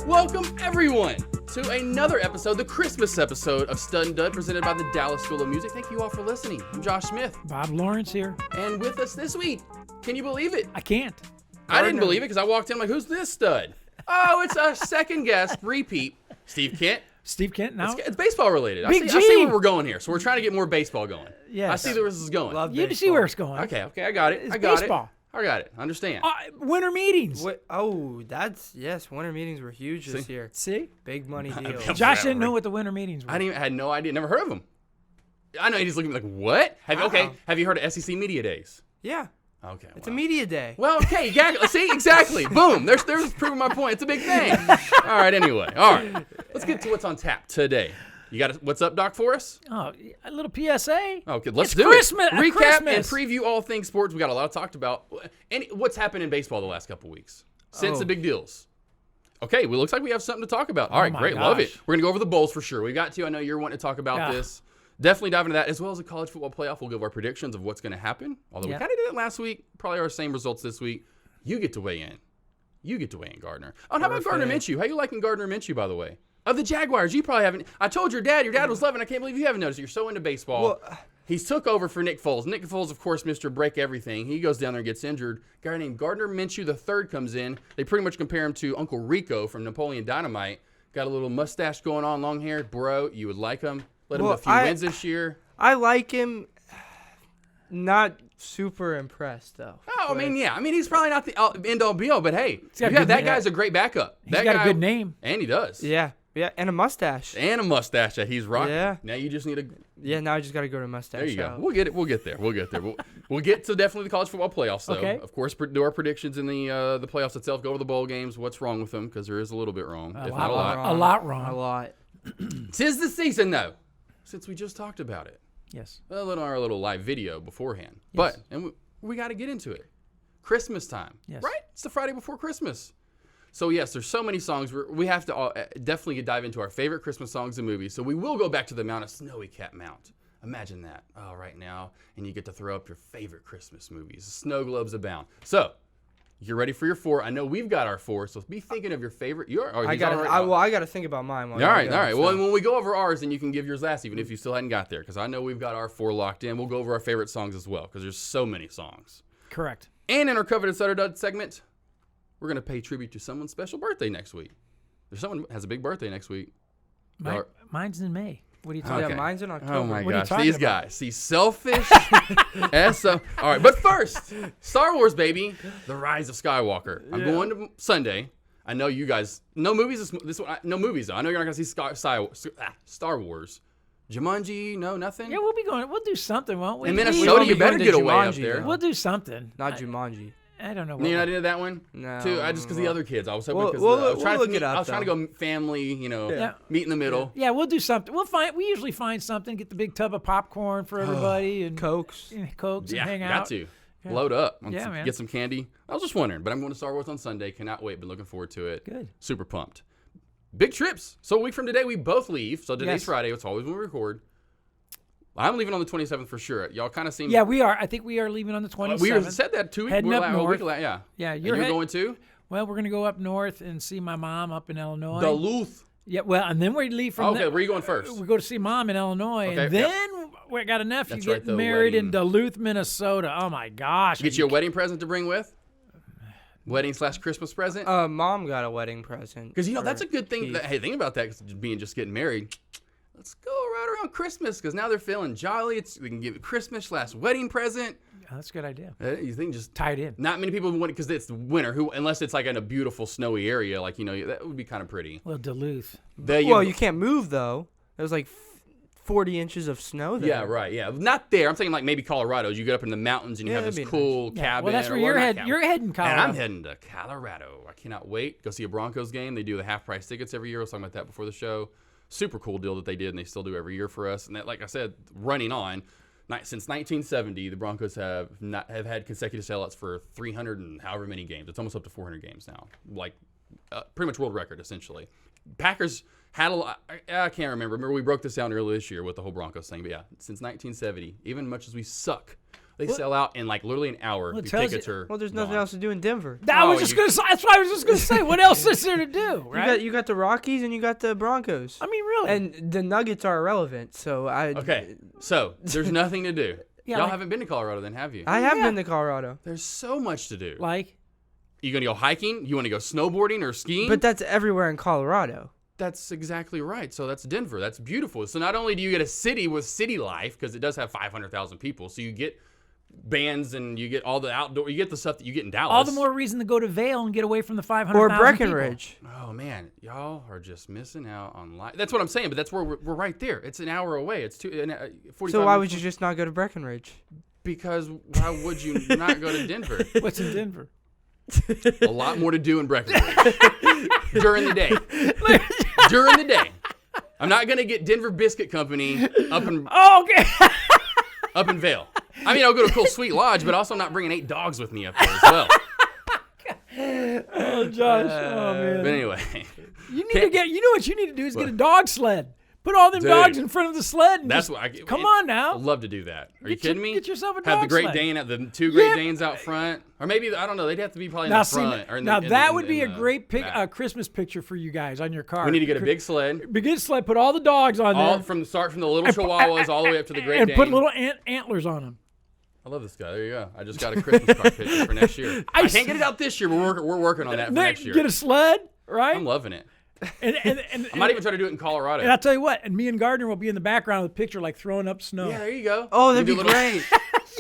Welcome, everyone, to another episode, the Christmas episode of Stud and Dud, presented by the Dallas School of Music. Thank you all for listening. I'm Josh Smith. Bob Lawrence here. And with us this week, can you believe it? I can't. I didn't believe it because I walked in, I'm like, who's this stud? Oh, it's a second guest, repeat, Steve Kent. Steve Kent, now? It's baseball related. Big I G. see where we're going here. So we're trying to get more baseball going. Yes. I see where this is going. Love You baseball. see where it's going. Okay, I got it. It's I got baseball. it. I got it. Understand. Winter meetings. What? Oh, yes. Winter meetings were huge this year. See? Big money deal. Josh didn't know what the winter meetings were. I had no idea. Never heard of them. I know he's looking at me like, what? Have you heard of SEC Media Days? Yeah. Okay. It's a media day. Well, okay, see, exactly. Boom. There's proving my point. It's a big thing. All right, anyway. All right. Let's get to what's on tap today. You got what's up, Doc, for us? Oh, a little PSA. Okay, let's It's do Christmas, it. Recap Christmas. and preview all things sports. We got a lot talked about. And what's happened in baseball the last couple weeks since the big deals. Okay, well, looks like we have something to talk about. All right, my great. Love gosh. it. We're going to go over the bowls for sure. We got to. I know you're wanting to talk about this. Definitely dive into that, as well as the college football playoff. We'll give our predictions of what's going to happen. Although we kind of did it last week. Probably our same results this week. You get to weigh in. Gardner. Oh, and how about Gardner Minshew? How you liking Gardner Minshew, by the way? Of the Jaguars, you probably haven't. I told your dad was loving. I can't believe you haven't noticed. You're so into baseball. Well, He's took over for Nick Foles. Nick Foles, of course, Mr. Break Everything. He goes down there and gets injured. A guy named Gardner Minshew III comes in. They pretty much compare him to Uncle Rico from Napoleon Dynamite. Got a little mustache going on, long hair. Bro, you would like him. Let him have a few wins this year. I like him. Not super impressed, though. Oh, I mean, yeah. I mean, he's probably not the end-all, be-all, but hey, that guy's a great backup. He's got a good name. And he does. Yeah, and a mustache. And a mustache that he's rocking. Yeah. Now you just need a... Yeah, now I just got to go to mustache. There you go. We'll get it. We'll get there. We'll get to definitely the college football playoffs, though. Okay. Of course, do our predictions in the playoffs itself. Go over the bowl games. What's wrong with them? Because there is a little bit wrong, if not a lot. A lot wrong. A lot. 'Tis the season, though, since we just talked about it. Yes. Well, in our little live video beforehand. Yes. But we got to get into it. Christmas time. Yes. Right? It's the Friday before Christmas. So, yes, there's so many songs. We have to definitely dive into our favorite Christmas songs and movies. So we will go back to the Mount of Snowy Cat Mount. Imagine that. Oh, right now. And you get to throw up your favorite Christmas movies. Snow globes abound. So, you're ready for your 4. I know we've got our 4, so be thinking of your favorite. I got to think about mine. All right. Well, when we go over ours, then you can give yours last, even if you still hadn't got there, because I know we've got our 4 locked in. We'll go over our favorite songs as well, because there's so many songs. Correct. And in our coveted Dud segment, we're going to pay tribute to someone's special birthday next week. There's someone who has a big birthday next week. Mine's in May. What are you talking Yeah, mine's in October. Oh, my What are you gosh. talking These about? guys. See, selfish. All right, but first, Star Wars, baby. The Rise of Skywalker. I'm going to Sunday. I know you guys. No movies. No movies, though. I know you're not going to see Star Wars. Jumanji, no, nothing? Yeah, we'll be going. We'll do something, won't we? In Minnesota, you better get away up Jumanji, there. though. We'll do something. Not Jumanji. I don't know. You're not into that one? No. Too? Just because the other kids. I was hoping because We'll I was trying to look it up, I was trying to go family, meet in the middle. Yeah, we'll do something. We usually find something. Get the big tub of popcorn for everybody and Cokes. Cokes and hang got out. to. Yeah. Load up. Man. Get some candy. I was just wondering, but I'm going to Star Wars on Sunday. Cannot wait. Been looking forward to it. Good. Super pumped. Big trips. So a week from today, we both leave. So today's Yes. Friday. It's always when we record. I'm leaving on the 27th for sure. Y'all kind of seem... Yeah, we are. I think we are leaving on the 27th. We said that 2 weeks Heading up north. Yeah. Yeah, You're going too? Well, we're going to go up north and see my mom up in Illinois. Duluth. Yeah, well, and then we leave from Okay, there. where are you going first? We go to see mom in Illinois, Okay, and then we got a nephew That's right, getting the married in wedding. Duluth, Minnesota. Oh, my gosh. Get you a wedding present to bring with? Wedding/Christmas present? Mom got a wedding present. Because, that's a good thing. Keith. Hey, think about that, because just getting married. Let's go right around Christmas, because now they're feeling jolly. We can give it Christmas/wedding present. Oh, that's a good idea. You think just Tied in. not many people want it because it's winter. Unless it's like in a beautiful snowy area, like that would be kind of pretty. Well, Duluth. Well, you can't move though. There's like 40 inches of snow there. Yeah, right. Yeah, not there. I'm saying like maybe Colorado. You get up in the mountains and you have that'd this be cool Yeah, cabin. well, that's where or you're not heading. cabin. You're heading Colorado. And I'm heading to Colorado. I cannot wait. Go see a Broncos game. They do the half price tickets every year. I was talking about that before the show. Super cool deal that they did, and they still do every year for us. And that, like I said, running on. Since 1970, the Broncos have had consecutive sellouts for 300 and however many games. It's almost up to 400 games now. Like pretty much world record, essentially. Packers had a lot. I can't remember. Remember, we broke this down earlier this year with the whole Broncos thing. But yeah, since 1970, even much as we suck, They sell out in like literally an hour. Well, The it tells tickets you- are Well, there's nothing gone. else to do in Denver. That's what I was just gonna say. What else is there to do? Right? You got the Rockies and you got the Broncos. I mean, really. And the Nuggets are irrelevant, so Okay, so there's nothing to do. Yeah, Y'all like- haven't been to Colorado then, have you? I have Yeah. been to Colorado. There's so much to do. like, You going to go hiking? You want to go snowboarding or skiing? But that's everywhere in Colorado. That's exactly right. So that's Denver. That's beautiful. So not only do you get a city with city life, because it does have 500,000 people, so you get bands and you get all the outdoor, you get the stuff that you get in Dallas. all the more reason to go to Vail and get away from the 500,000 Or people. Breckenridge. Oh man, y'all are just missing out on life. That's what I'm saying. But that's where we're right there. It's an hour away. It's 45. So why would you just not go to Breckenridge? Because why would you not go to Denver? What's in Denver? A lot more to do in Breckenridge during the day. During the day, I'm not gonna get Denver Biscuit Company up in Oh, okay. up in Vail. I mean, I'll go to Cool Sweet Lodge, but also not bringing 8 dogs with me up there as well. Oh, Josh. Oh, man. But anyway, You need to get. You know what you need to do is get a dog sled. Put all them Dude. dogs in front of the sled. And that's just, what I Come on now. I'd love to do that. Are you Get kidding your- me? get yourself a Have the dog Great sled. Dane at the 2 Great Yeah. Danes out front, or maybe I don't know. They'd have to be probably in Now, the see, front. Or in now the, that in would the- be a in the great back. Christmas picture for you guys on your car. We need to get a big sled. Big sled. Put all the dogs on All there. from the start from the little Chihuahuas all the way up to the Great and Dane. put little antlers on them. I love this guy. There you go. I just got a Christmas card picture for next year. I can't get it out this year, but we're working on that for next year. Get a sled, right? I'm loving it. and I might even try to do it in Colorado. And I'll tell you what. And me and Gardner will be in the background of the picture, like throwing up snow. Yeah, there you go. Oh, that'd You be do a little- great.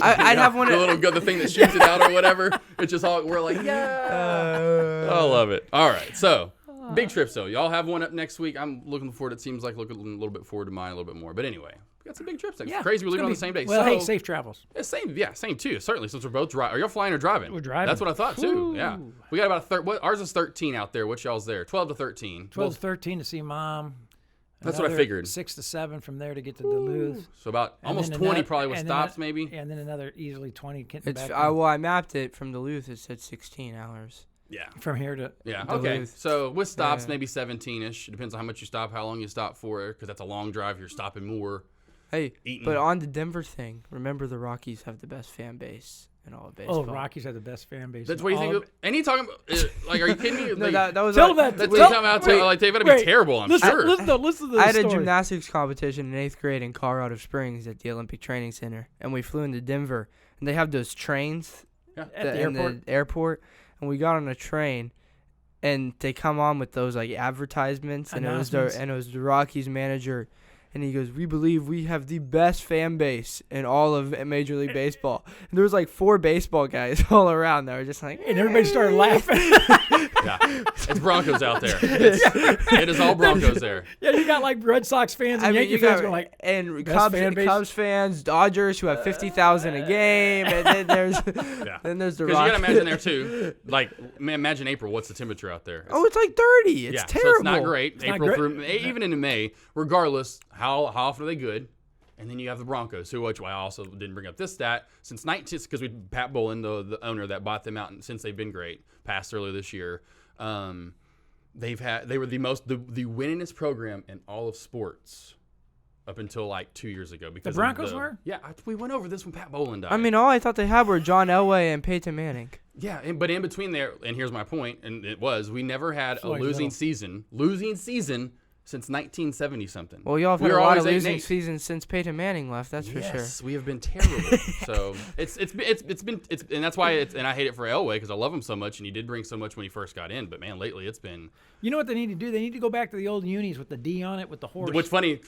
I'd have one the of little the thing that shoots it out or whatever. It's just all we're like, yeah. I love it. All right, so big trips though. Y'all have one up next week. I'm looking forward. It seems like looking a little bit forward to mine a little bit more. But anyway, we got some big trips. It's Yeah, crazy. We're it's leaving gonna on be- the same day. Well, so, hey, safe travels. Same too. Certainly, since we're both driving. Are y'all flying or driving? We're driving. That's what I thought too. Ooh. Yeah, we got about ours is 13 out there. What's y'all's there? 12 to 13. 12 to 13 to see Mom. That's what I Another figured. 6 to 7 from there to get to Duluth. So about And almost then 20 another- probably with and then stops a- maybe. And then another easily 20 getting It's back well, I mapped it from Duluth. It said 16 hours. Yeah. from here to Yeah. Duluth. Okay. So with stops, Yeah. maybe 17ish. It depends on how much you stop, how long you stop for, because that's a long drive. You're stopping more. Hey, Eating. but on the Denver thing, remember the Rockies have the best fan base in all of baseball. Oh, Rockies have the best fan base. That's in what you all think. of- And he talking about like, are you kidding me? No, Like, that was Tell like, them that. that's Wait, what I'm out to. wait, Like they better wait. be terrible. I'm Listen, sure. Listen to the I had a story. gymnastics competition in 8th grade in Colorado Springs at the Olympic Training Center, and we flew into Denver, and they have those trains Yeah. At the in airport. the airport, and we got on a train, and they come on with those like advertisements, and Announcements. it was the Rockies manager, and he goes, "We believe we have the best fan base in all of Major League Baseball." And there was like 4 baseball guys all around that were just like, And everybody started laughing. Yeah. It's Broncos out there. It is all Broncos there. Yeah, you got like Red Sox fans and I mean, Yankee you fans got going like, and best Cubs, fan base? Cubs fans, Dodgers who have 50,000 a game, and then there's Yeah. then there's the Because you got to Rockies. imagine there too. Like, imagine April. What's the temperature out there? Oh, it's like 30. It's yeah, terrible. So it's not great. not April great. through even into May. Regardless, how often are they good? And then you have the Broncos, which I also didn't bring up this stat since 19 because we Pat Bolin, the owner that bought them out, and since they've been great, passed earlier this year. They were the winningest program in all of sports up until like 2 years ago. Because The Broncos were? Yeah, we went over this when Pat Bolin died. I mean, all I thought they had were John Elway and Peyton Manning. Yeah, but in between there, and here's my point, and it was we never had a Floyd losing Little. season since 1970, something. Well, y'all have We had were a lot of always losing 8-8. seasons since Peyton Manning left. That's for sure. Yes, we have been terrible. So it's been and that's why and I hate it for Elway because I love him so much and he did bring so much when he first got in. But man, lately it's been. you know what they need to do? They need to go back to the old unis with the D on it with the horse. What's funny,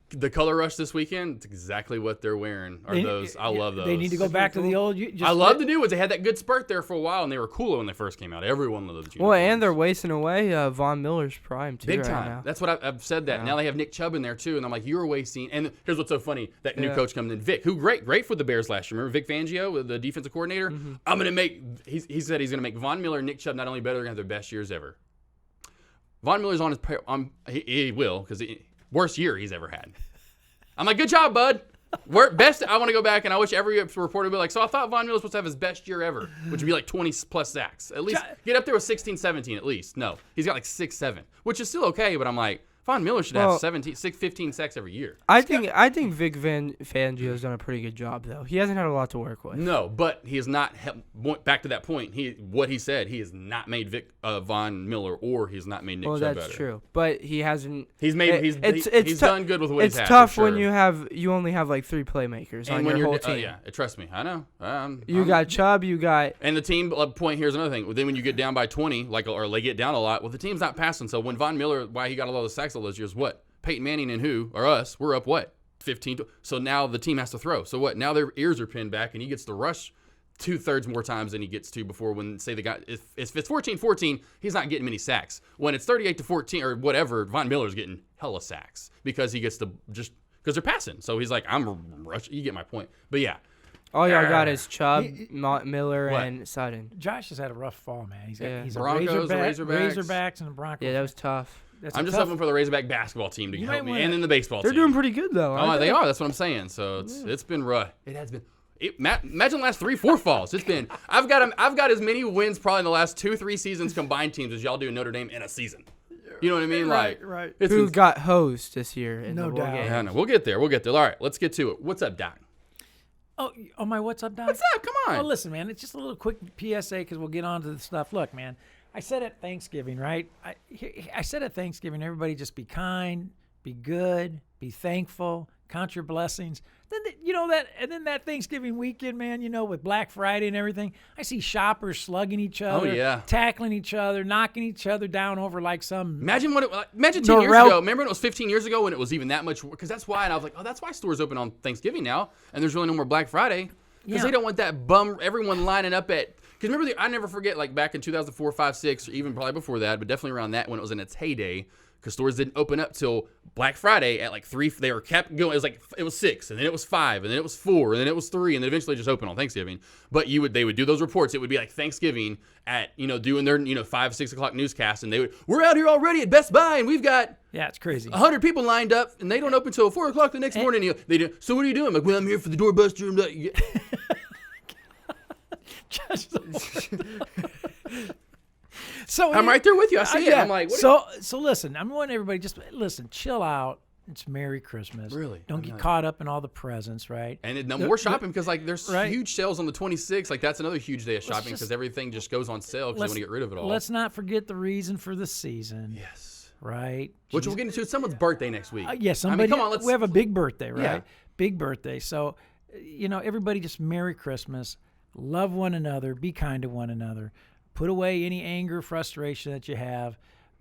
the color rush this weekend. It's exactly what they're wearing. Are They- those? I love those. They need to go back to the old. I love the new ones. They had that good spurt there for a while, and they were cool when they first came out. Everyone loved those. Well, and uniforms. they're wasting away Von Miller's prime too Big right time. now. That's what I've said that. Yeah. Now they have Nick Chubb in there too, and I'm like, you're wasting. And here's what's so funny: that new Yeah. coach coming in, Vic, who great for the Bears last year. Remember Vic Fangio, the defensive coordinator? Mm-hmm. I'm gonna make. He said he's gonna make Von Miller and Nick Chubb not only better, they're gonna have their best years ever. Von Miller's on his. He will because worst year he's ever had. I'm like, good job, bud. Best. I want to go back and I wish every reporter would be like, so I thought Von Miller was supposed to have his best year ever, which would be like 20 plus sacks. At least get up there with 16, 17 at least. No, he's got like 6, 7, which is still okay. But I'm like, Von Miller should have 15 sacks every year. I think Vic Fangio's done a pretty good job though. He hasn't had a lot to work with. No, but he has not. Back to that point, what he said, he has not made Von Miller, or he's not made Nick Chubb better. Well, that's true, but he hasn't. He's done good with what he's had. It's tough for sure. when you only have like 3 playmakers on your whole team. Trust me, I know. You got Chubb, and the team point. Here's another thing. Then when you get down by 20, or they get down a lot, well, the team's not passing. So when Von Miller, why he got a lot of sacks all those years, what? Peyton Manning and who, or us, we're up what? 15. So now the team has to throw. So what? Now their ears are pinned back, and he gets to rush 2/3 more times than he gets to before. When say the guy, if it's 14-14, he's not getting many sacks. When it's 38-14 or whatever, Von Miller's getting hella sacks because he gets to because they're passing. So he's like, I'm rushing. You get my point. But yeah. All y'all got is Chubb, Miller, and Sutton. Josh has had a rough fall, man. He's a Broncos, Razorbacks, and the Broncos. Yeah, that was tough. I'm just hoping for the Razorback basketball team to help me, and then the baseball team. They're doing pretty good though. Oh, they are. That's what I'm saying. So it's been rough. It has been. Imagine the last 3-4 falls. It's been. I've got as many wins probably in the last 2-3 seasons combined teams as y'all do in Notre Dame in a season. You know what I mean? Right. Who got hosed this year in no the bowl doubt. game? Yeah, no, we'll get there. All right, let's get to it. What's up, Doc? Oh, my what's up, Doc? What's up? Come on. Oh, listen, man. It's just a little quick PSA because we'll get on to the stuff. Look, man. I said at Thanksgiving, right? I said at Thanksgiving, everybody just be kind, be good, be thankful, count your blessings. Then and then that Thanksgiving weekend, man, with Black Friday and everything, I see shoppers slugging each other, tackling each other, knocking each other down over like some. Imagine 10 years ago. Remember when it was 15 years ago when it was even that much? Because that's why, and I was like, oh, that's why stores open on Thanksgiving now, and there's really no more Black Friday because they don't want that everyone lining up at. Because remember, I never forget, like back in 2004, 5, 6, or even probably before that, but definitely around that when it was in its heyday, because stores didn't open up till Black Friday at like 3. They were kept going. It was 6, and then it was 5, and then it was 4, and then it was 3, and then eventually just opened on Thanksgiving. But they would do those reports. It would be like Thanksgiving at doing their 5, 6 o'clock newscast, and we're out here already at Best Buy, and we've got it's crazy 100 people lined up, and they don't open until 4 o'clock the next morning. They do. So what are you doing? I'm like, well, I'm here for the doorbuster. So I'm right there with you. I see it. I'm like, what so listen. I'm wanting everybody just listen, chill out. It's Merry Christmas. Really? Don't get caught up in all the presents, right? And more shopping because there's huge sales on the 26th. Like that's another huge day of shopping because everything just goes on sale because they want to get rid of it all. Let's not forget the reason for the season. Yes. Right. Which we'll get into. It's someone's birthday next week. Somebody. Come on, we have a big birthday, right? Yeah. Big birthday. So, everybody just Merry Christmas. Love one another. Be kind to one another. Put away any anger, frustration that you have,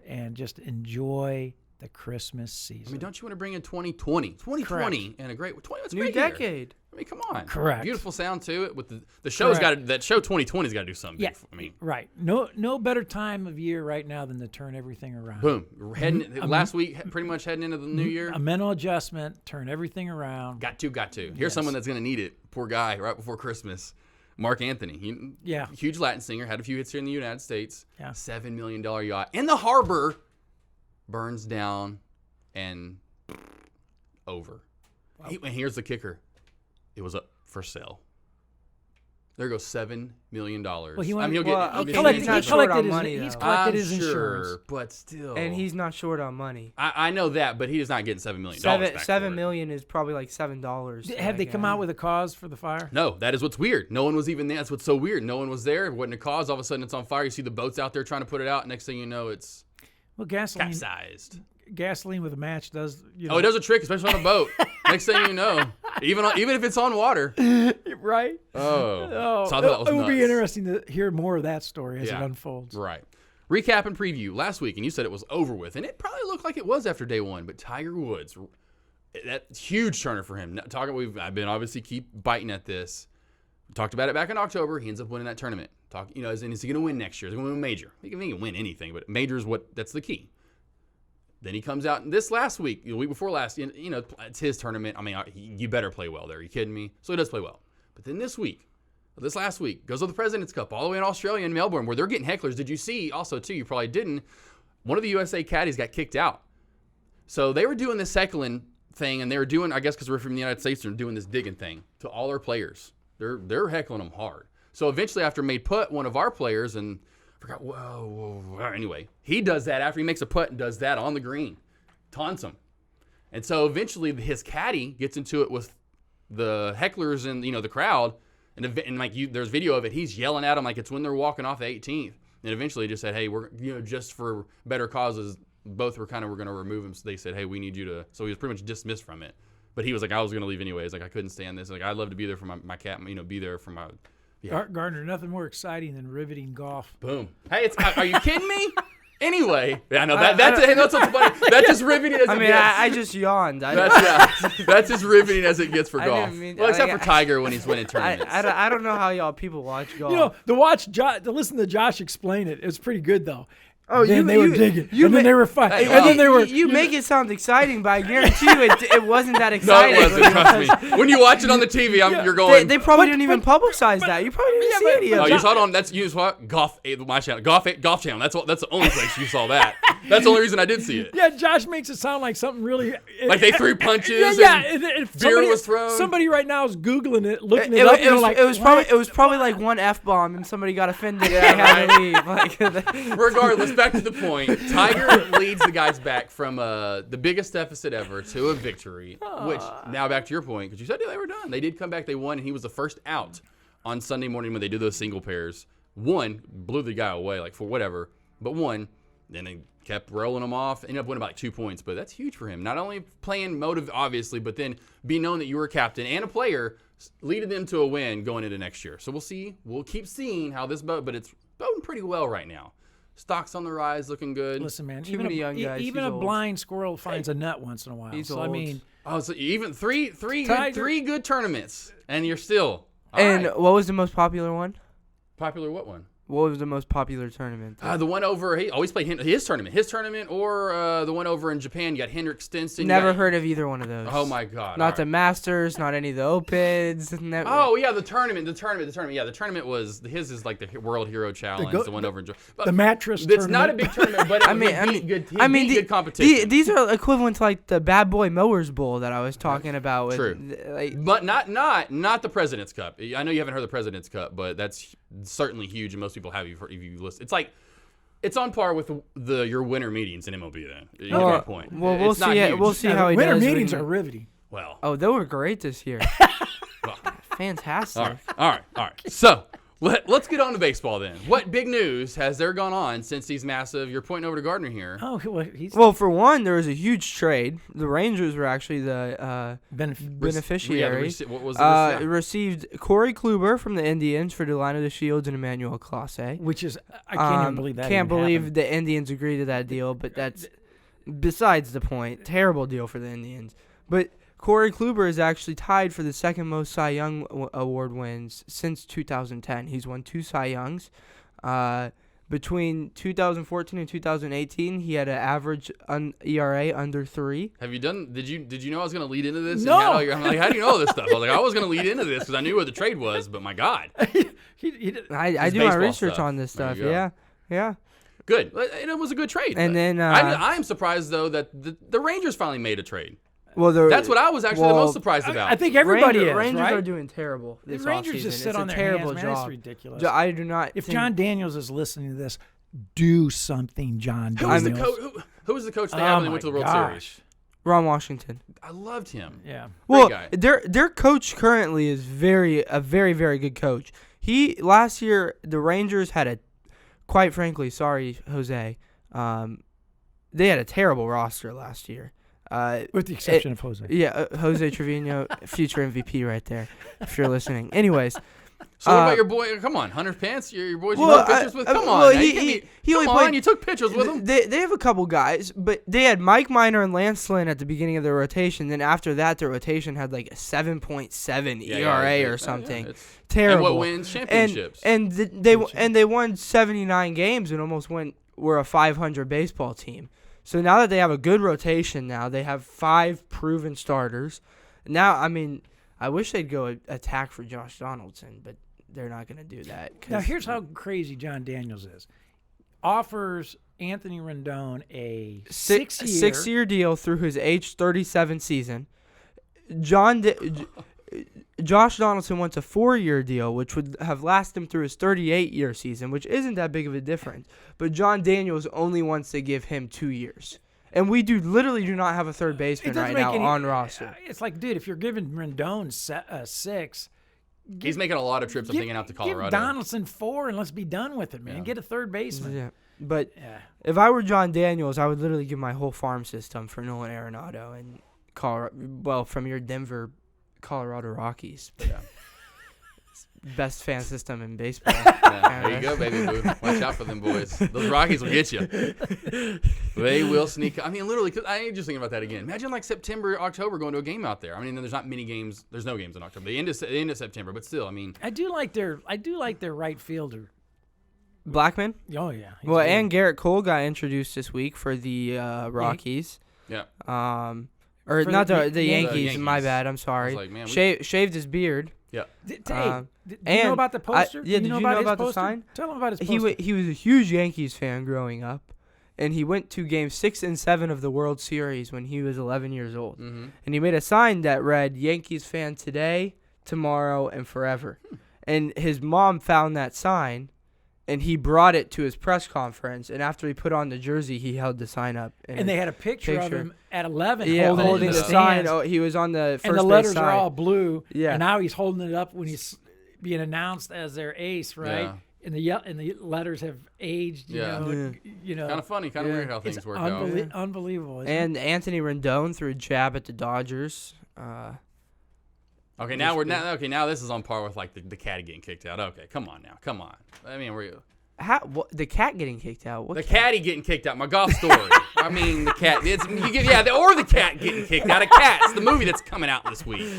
and just enjoy the Christmas season. Don't you want to bring in 2020? 2020 and a great new decade. Come on. Correct. Beautiful sound to it. With the show's that show 2020's got to do something. Yeah. Beautiful. Right. No better time of year right now than to turn everything around. Boom. Last week, pretty much heading into the new year. A mental adjustment. Turn everything around. Got to. Here's someone that's going to need it. Poor guy. Right before Christmas. Mark Anthony. Huge Latin singer. Had a few hits here in the United States. Yeah. $7 million yacht. In the harbor. Burns down and over. Wow. And here's the kicker. It was up for sale. There goes $7 million. Well, he's not short on money. He's collected his insurance. But still. And he's not short on money. I know that, but he is not getting $7 million. $7 million is probably like $7. Have they come out with a cause for the fire? No, that is what's weird. No one was even there. That's what's so weird. No one was there. It wasn't a cause. All of a sudden, it's on fire. You see the boats out there trying to put it out. Next thing you know, it's capsized. Gasoline with a match does. It does a trick, especially on a boat. Next thing you know, even if it's on water. Right. Oh. So I thought that was it will nuts. be interesting to hear more of that story as it unfolds. Right. Recap and preview last week, and you said it was over with, and it probably looked like it was after day one. But Tiger Woods, that huge turner for him. I've been obviously keep biting at this. We talked about it back in October. He ends up winning that tournament. Is he going to win next year? Is he going to win a major? He can win anything, but major is that's the key. Then he comes out this last week, the week before last, it's his tournament. You better play well there. Are you kidding me? So he does play well. But then this last week, goes to the President's Cup all the way in Australia in Melbourne where they're getting hecklers. Did you see also, too, you probably didn't, one of the USA caddies got kicked out. So they were doing this heckling thing, and they were doing, I guess because we're from the United States, they're doing this digging thing to all our players. They're heckling them hard. So eventually after made putt, one of our players, and I forgot, anyway, he does that after he makes a putt and does that on the green. taunts him. And so eventually his caddy gets into it with the hecklers and, the crowd. And like there's video of it. He's yelling at them like it's when they're walking off the 18th. And eventually just said, hey, we're, just for better causes, both we're going to remove him. So they said, hey, we need you to. So he was pretty much dismissed from it. But he was like, I was going to leave anyways. Like, I couldn't stand this. Like, I'd love to be there for my cat, be there for my. Yeah. Gardner, nothing more exciting than riveting golf. Boom. Hey, are you kidding me? Anyway, yeah, I know that's what's funny. That's as riveting as it gets. I just yawned. That's as riveting as it gets for golf. Except for Tiger when he's winning tournaments. I don't know how y'all people watch golf. To listen to Josh explain it, it was pretty good though. Oh, they were digging, and then they were fine, and then they were. You make it sound exciting, but I guarantee you it wasn't that exciting. No, it wasn't. Trust me. When you watch it on the TV, you're going. They probably didn't even publicize that. You probably didn't see any of it. Oh, you saw it on. You saw what? Golf, my channel, golf channel. That's the only place you saw that. That's the only reason I did see it. Yeah, Josh makes it sound like something really. Like they threw punches. And beer was thrown. Somebody right now is googling it, looking it up. It was probably like one F-bomb, and somebody got offended. Yeah, and had to leave. Regardless, back to the point. Tiger leads the guys back from the biggest deficit ever to a victory, which, now back to your point, because you said they were done. They did come back. They won, and he was the first out on Sunday morning when they did those single pairs. One, blew the guy away, like, for whatever, but one, then they kept rolling him off, ended up winning by like 2 points, but that's huge for him. Not only playing motive, obviously, but then be known that you were a captain and a player, leading them to a win going into next year. So we'll see. We'll keep seeing how this boat, but it's boating pretty well right now. Stock's on the rise, looking good. Listen, man, Too many young guys. Even a blind squirrel finds a nut once in a while. He's so old. I mean, so even three good tournaments, and you're still. What was the most popular one? Popular what one? What was the most popular tournament? The one over. He always played his tournament, or the one over in Japan. You got Henrik Stenson. Never heard of either one of those. Oh my God! Not the Masters, not any of the Opens. Oh yeah, the tournament. Yeah, the tournament was his is like the World Hero Challenge. The one over in Japan. The mattress. It's not a big tournament, but good competition. These are equivalent to like the Bad Boy Mowers Bowl that I was talking about. True, but not the President's Cup. I know you haven't heard of the President's Cup, but that's certainly huge, and most people have if you listen. It's like it's on par with your winter meetings in MLB. Then you get my point. Well, we'll see. We'll see how he does. Winter meetings are riveting. Well, they were great this year. Fantastic. All right. So let's get on to baseball then. What big news has there gone on since these massive? You're pointing over to Gardner here. Oh, well, for one, there was a huge trade. The Rangers were actually the beneficiary. What was the received Corey Kluber from the Indians for Delino de Shields and Emmanuel Clase. Which is, I can't even believe that. Can't believe happened. the Indians agreed to that deal, but that's besides the point. Terrible deal for the Indians. But Corey Kluber is actually tied for the second most Cy Young Award wins since 2010. He's won 2 Cy Youngs. Between 2014 and 2018, he had an average ERA under 3. Have you done? Did you know I was going to lead into this? No. I'm like, how do you know all this stuff? I was like, I was going to lead into this because I knew what the trade was, but my God. I do my research on this stuff. Yeah. Good. And it was a good trade. And then I am surprised though that the Rangers finally made a trade. Well, that's what I was actually the most surprised about. I think everybody Rangers right? are doing terrible. The Rangers just sit on their terrible hands, job. man. It's ridiculous. I do not. If John Daniels is listening to this, do something, John Daniels. Who was the coach they had when they went to the World Series? Ron Washington. I loved him. Yeah. Well, guy. their coach currently is a very, very good coach. Last year the Rangers had quite frankly, sorry, Jose, they had a terrible roster last year. With the exception of Jose. Yeah, Jose Trevino, future MVP right there, if you're listening. Anyways. So what about your boy? Come on, Hunter Pence, your boys you took pictures with? Come on. You took pictures with him? They have a couple guys, but they had Mike Minor and Lance Lynn at the beginning of their rotation. Then after that, their rotation had like a 7.7 ERA or something. Terrible. And what wins championships? And they won 79 games and almost were a 500 baseball team. So now that they have a good rotation they have 5 proven starters. Now, I mean, I wish they'd go attack for Josh Donaldson, but they're not going to do that. Now, here's how crazy John Daniels is. Offers Anthony Rendon a 6-year deal through his age 37 season. Josh Donaldson wants a 4-year deal, which would have lasted him through his 38-year season, which isn't that big of a difference. But John Daniels only wants to give him 2 years. And we literally do not have a third baseman right now on roster. It's like, dude, if you're giving Rendon 6, he's making a lot of trips. I'm thinking out to Colorado. Give Donaldson 4 and let's be done with it, man. Yeah. Get a third baseman. Yeah. But if I were John Daniels, I would literally give my whole farm system for Nolan Arenado and from your Denver, Colorado Rockies. But, best fan system in baseball. Yeah, there you go, baby boo. Watch out for them boys. Those Rockies will get you. They will sneak. I mean, literally, 'cause I ain't just thinking about that again. Imagine like September, October going to a game out there. I mean, there's not many games. There's no games in October. The end of September, but still, I mean. I do like their right fielder. Blackman? Oh yeah. Well, and Garrett Cole got introduced this week for the Rockies. Yeah. Or For not the the Yankees. Yankees. My bad. I'm sorry. I was like, man, Shaved his beard. Yeah. Do you know about the poster? Did you know about the sign? Tell him about his poster. He was a huge Yankees fan growing up, and he went to games 6 and 7 of the World Series when he was 11 years old. Mm-hmm. And he made a sign that read, "Yankees fan today, tomorrow, and forever." And his mom found that sign, and he brought it to his press conference. And after he put on the jersey, he held the sign up. And they had a picture of him at 11 holding it the in sign. stands. Oh, he was on the first And the base letters side. are all blue. Yeah. And now he's holding it up when he's being announced as their ace, right? Yeah. And the letters have aged. You Yeah. know, Kind of funny, kind of weird how it's things work out. unbelievable. Isn't And Anthony Rendon threw a jab at the Dodgers. Okay, now this is on par with like the cat getting kicked out. Okay, come on. I mean, The cat getting kicked out? the caddy getting kicked out. My golf story. I mean, the cat. Or the cat getting kicked out. Cats, the movie that's coming out this week.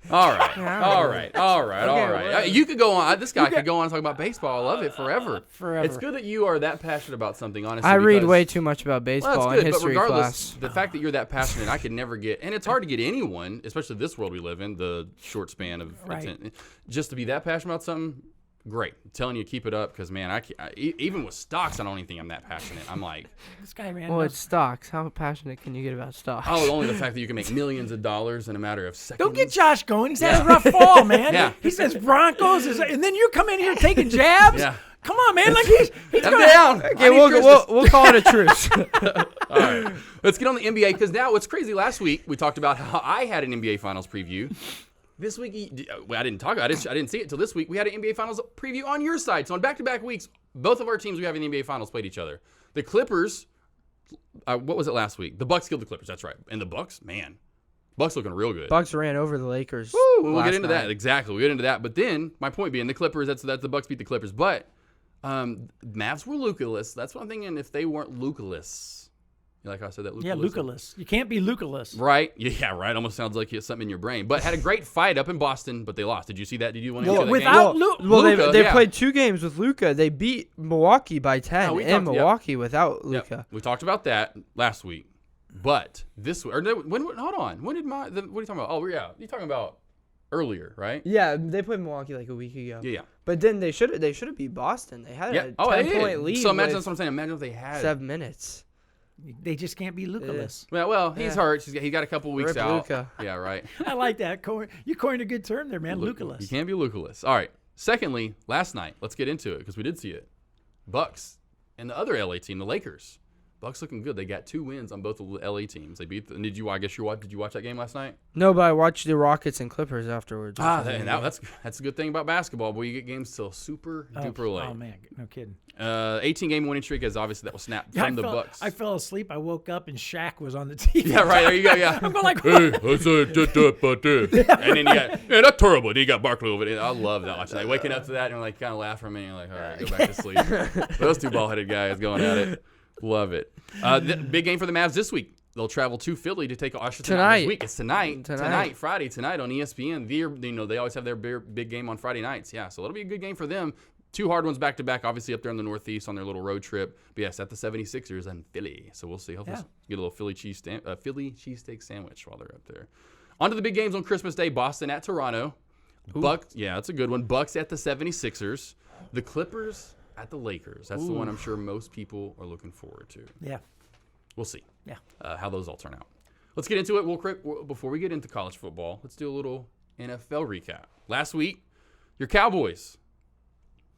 All right. You could go on. This guy could go on and talk about baseball. I love it forever. It's good that you are that passionate about something. Honestly, I read way too much about baseball in history but regardless, class. the fact that you're that passionate, I could never get. And it's hard to get anyone, especially this world we live in, the short span of attention, just to be that passionate about something. Great. I'm telling you, keep it up because, man, even with stocks, I don't even think I'm that passionate. I'm like, this guy, man. Well, it's stocks. How passionate can you get about stocks? oh, only the fact that you can make millions of dollars in a matter of seconds. Don't get Josh going. He's had a rough fall, man. Yeah. He says Broncos, and then you come in here taking jabs. Yeah. Come on, man. Like he's I'm going down. Okay, we'll call it a truce. All right. Let's get on the NBA because now what's crazy. Last week we talked about how I had an NBA Finals preview. This week, I didn't talk about it. I didn't see it until this week. We had an NBA Finals preview on your side. So on back-to-back weeks, both of our teams we have in the NBA Finals played each other. The Clippers, what was it last week? The Bucks killed the Clippers. That's right. And the Bucks, man, Bucks looking real good. Bucks ran over the Lakers. Woo, we'll get into night. that. Exactly. We'll get into that. But then, my point being, the Clippers, that's the Bucks beat the Clippers. But Mavs were Luka-less. That's what I'm thinking. If they weren't Luka-less. Like I said, that Luka-less. Yeah, Luka-less. You can't be Luka-less. Right? Yeah, right. Almost sounds like you have something in your brain. But had a great fight up in Boston, but they lost. Did you see that? Did you want to see that without game? Well, they yeah. played 2 games with Luka. They beat Milwaukee by 10 in Milwaukee without Luka. Yep. We talked about that last week. But this week, hold on. When did what are you talking about? Oh, yeah. You're talking about earlier, right? Yeah, they played Milwaukee like a week ago. Yeah. But then they should have beat Boston. They had a 10-point lead. So imagine that's what I'm saying. Imagine if they had 7 minutes. They just can't be Luka-less. Well, he's hurt. He got a couple weeks Rip out. Luka. Yeah, right. I like that. You coined a good term there, man. Luka-less. You can't be Luka-less. All right. Secondly, last night, let's get into it because we did see it. Bucks and the other LA team, the Lakers. Bucks looking good. They got 2 wins on both the LA teams. They beat. Did you watch that game last night? No, but I watched the Rockets and Clippers afterwards. That's a good thing about basketball. Boy, you get games till super duper late. Oh man, no kidding. 18-game winning streak is obviously that was snapped from the Bucks. I fell asleep. I woke up and Shaq was on the TV. Yeah, right. There you go. Yeah. I'm going like, hey, I said and then you got, yeah, that's terrible. Then you got Barkley over it. I love that watching that. Waking up to that and you're like kind of laugh for a minute. You're like, all right, go back to sleep. Those 2 ball-headed guys going at it. Love it. Big game for the Mavs this week. They'll travel to Philly to take on tonight. This week. It's tonight, Friday tonight on ESPN. They always have their big game on Friday nights. Yeah, so it'll be a good game for them. 2 hard ones back to back, obviously up there in the Northeast on their little road trip. But yes, at the 76ers and Philly. So we'll see. Hopefully get a little Philly cheesesteak sandwich while they're up there. On to the big games on Christmas Day. Boston at Toronto. Bucks. Yeah, that's a good one. Bucks at the 76ers. The Clippers at the Lakers. That's the one I'm sure most people are looking forward to. Yeah. We'll see. Yeah. How those all turn out. Let's get into it. Before we get into college football, let's do a little NFL recap. Last week, your Cowboys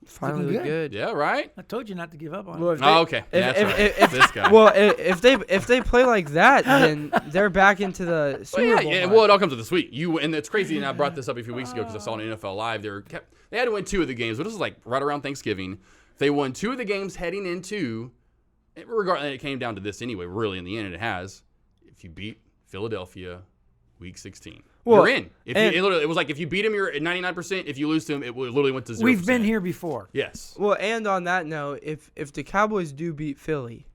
Finally Looking look good. Yeah, right? I told you not to give up on Well, it. if they, Oh, okay. if- That's if- right. This guy. Well, if they play like that, then they're back into the Super Well, Bowl. yeah, hunt. well, it all comes to the sweet. And it's crazy. And I brought this up a few weeks ago because I saw it on NFL Live. They had to win 2 of the games, but this was like right around Thanksgiving. They won 2 of the games heading into. Regardless, it came down to this anyway. Really, in the end, it has. If you beat Philadelphia, Week 16, Well, you're in. It was like if you beat them, you're at 99%. If you lose to them, it literally went to 0%. We've been here before. Yes. Well, and on that note, if the Cowboys do beat Philly,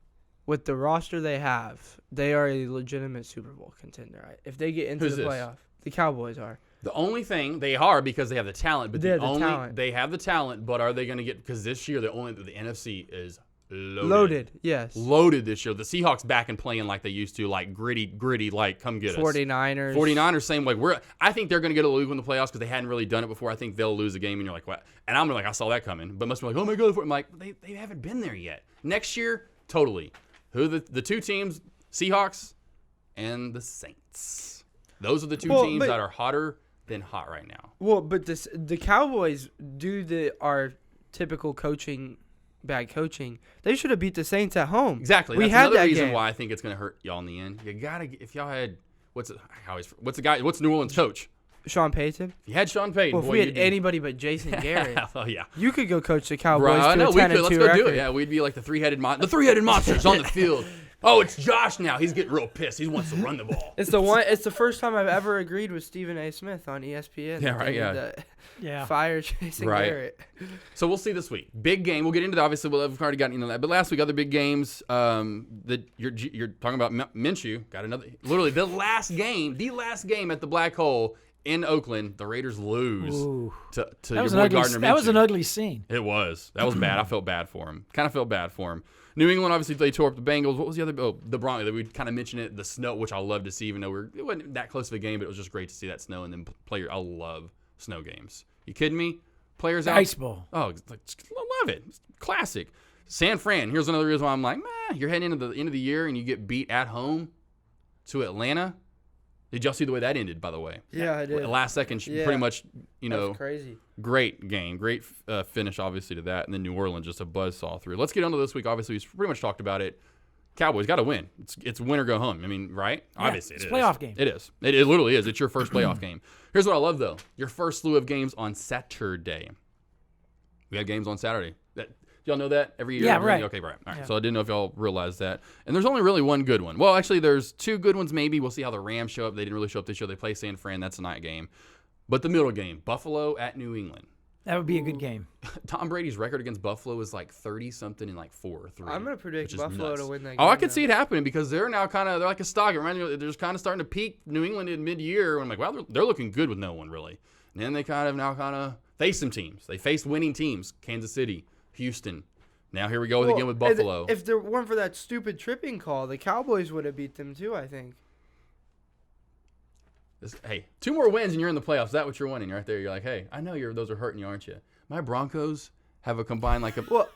with the roster they have, they are a legitimate Super Bowl contender. Right? If they get into Who's the this? playoff, the Cowboys are. The only thing they are because they have the talent, but They have the talent. they have the talent, but are they going to get? Because this year the NFC is Loaded, yes. Loaded this year. The Seahawks back and playing like they used to, like gritty, like come get us. 49ers. 49ers, same way. I think they're going to get a lead in the playoffs because they hadn't really done it before. I think they'll lose a game, and you're like, what? And I'm like, I saw that coming, but must be like, oh my god, I'm like, they haven't been there yet. Next year, totally. Who the 2 teams? Seahawks and the Saints. Those are the 2 teams that are hotter than hot right now. Well, but the Cowboys, our typical bad coaching, they should have beat the Saints at home. Exactly. We That's had another that reason game. why I think it's going to hurt y'all in the end. You gotta, if y'all had what's New Orleans coach? Sean Payton. If you had Sean Payton, Well, if we had anybody but Jason Garrett, oh yeah. you could go coach the Cowboys Right, I to know a we 10-2 could. Let's go record. do it. Yeah, we'd be like the three-headed monsters on the field. Oh, it's Josh now. He's getting real pissed. He wants to run the ball. It's the first time I've ever agreed with Stephen A. Smith on ESPN. Yeah, right, yeah. Yeah. Fire Jason Right. Garrett. So we'll see this week. Big game. We'll get into that. Obviously, we've already gotten into that. But last week, other big games. That you're talking about Minshew. Got another. Literally, the last game at the Black Hole in Oakland. The Raiders lose to your boy Gardner Minshew. That was an ugly scene. It was. That was bad. I felt bad for him. Kind of felt bad for him. New England, obviously, they tore up the Bengals. What was the other? Oh, the Broncos. We kind of mentioned it. The snow, which I love to see, even though it wasn't that close of a game, but it was just great to see that snow and then I love snow games. You kidding me? Players out. Ice Bowl. Oh, I love it. It's classic. San Fran. Here's another reason why I'm like, you're heading into the end of the year and you get beat at home to Atlanta. Did y'all see the way that ended, by the way? Yeah, I did. Last second, pretty much, That's crazy. Great game. Great finish, obviously, to that. And then New Orleans, just a buzzsaw through. Let's get on to this week. Obviously, we've pretty much talked about it. Cowboys got to win. It's win or go home. I mean, right? Yeah, Obviously, it's it a playoff game. It is. It literally is. It's your first playoff game. Here's what I love, though. Your first slew of games on Saturday. We have games on Saturday. Y'all know that every year? Yeah, right. Okay, right. All right. Yeah. So I didn't know if y'all realized that. And there's only really one good one. Well, actually, there's 2 good ones maybe. We'll see how the Rams show up. They didn't really show up this year. They play San Fran. That's a night game. But the middle game, Buffalo at New England. That would be a good game. Tom Brady's record against Buffalo is like 30-something and like 4 or 3. I'm going to predict Buffalo to win that game. Oh, I could see it happening because they're now they're like a stock. It reminds me, they're just kind of starting to peak New England in mid-year. I'm like, wow, they're looking good with no one really. And then they kind of face some teams. They faced winning teams, Kansas City, Houston. Now here we go again with Buffalo. If there weren't for that stupid tripping call, the Cowboys would have beat them too, I think. Hey, 2 more wins and you're in the playoffs. Is that what you're wanting right there? You're like, hey, I know those are hurting you, aren't you? My Broncos have a combined like a. Well,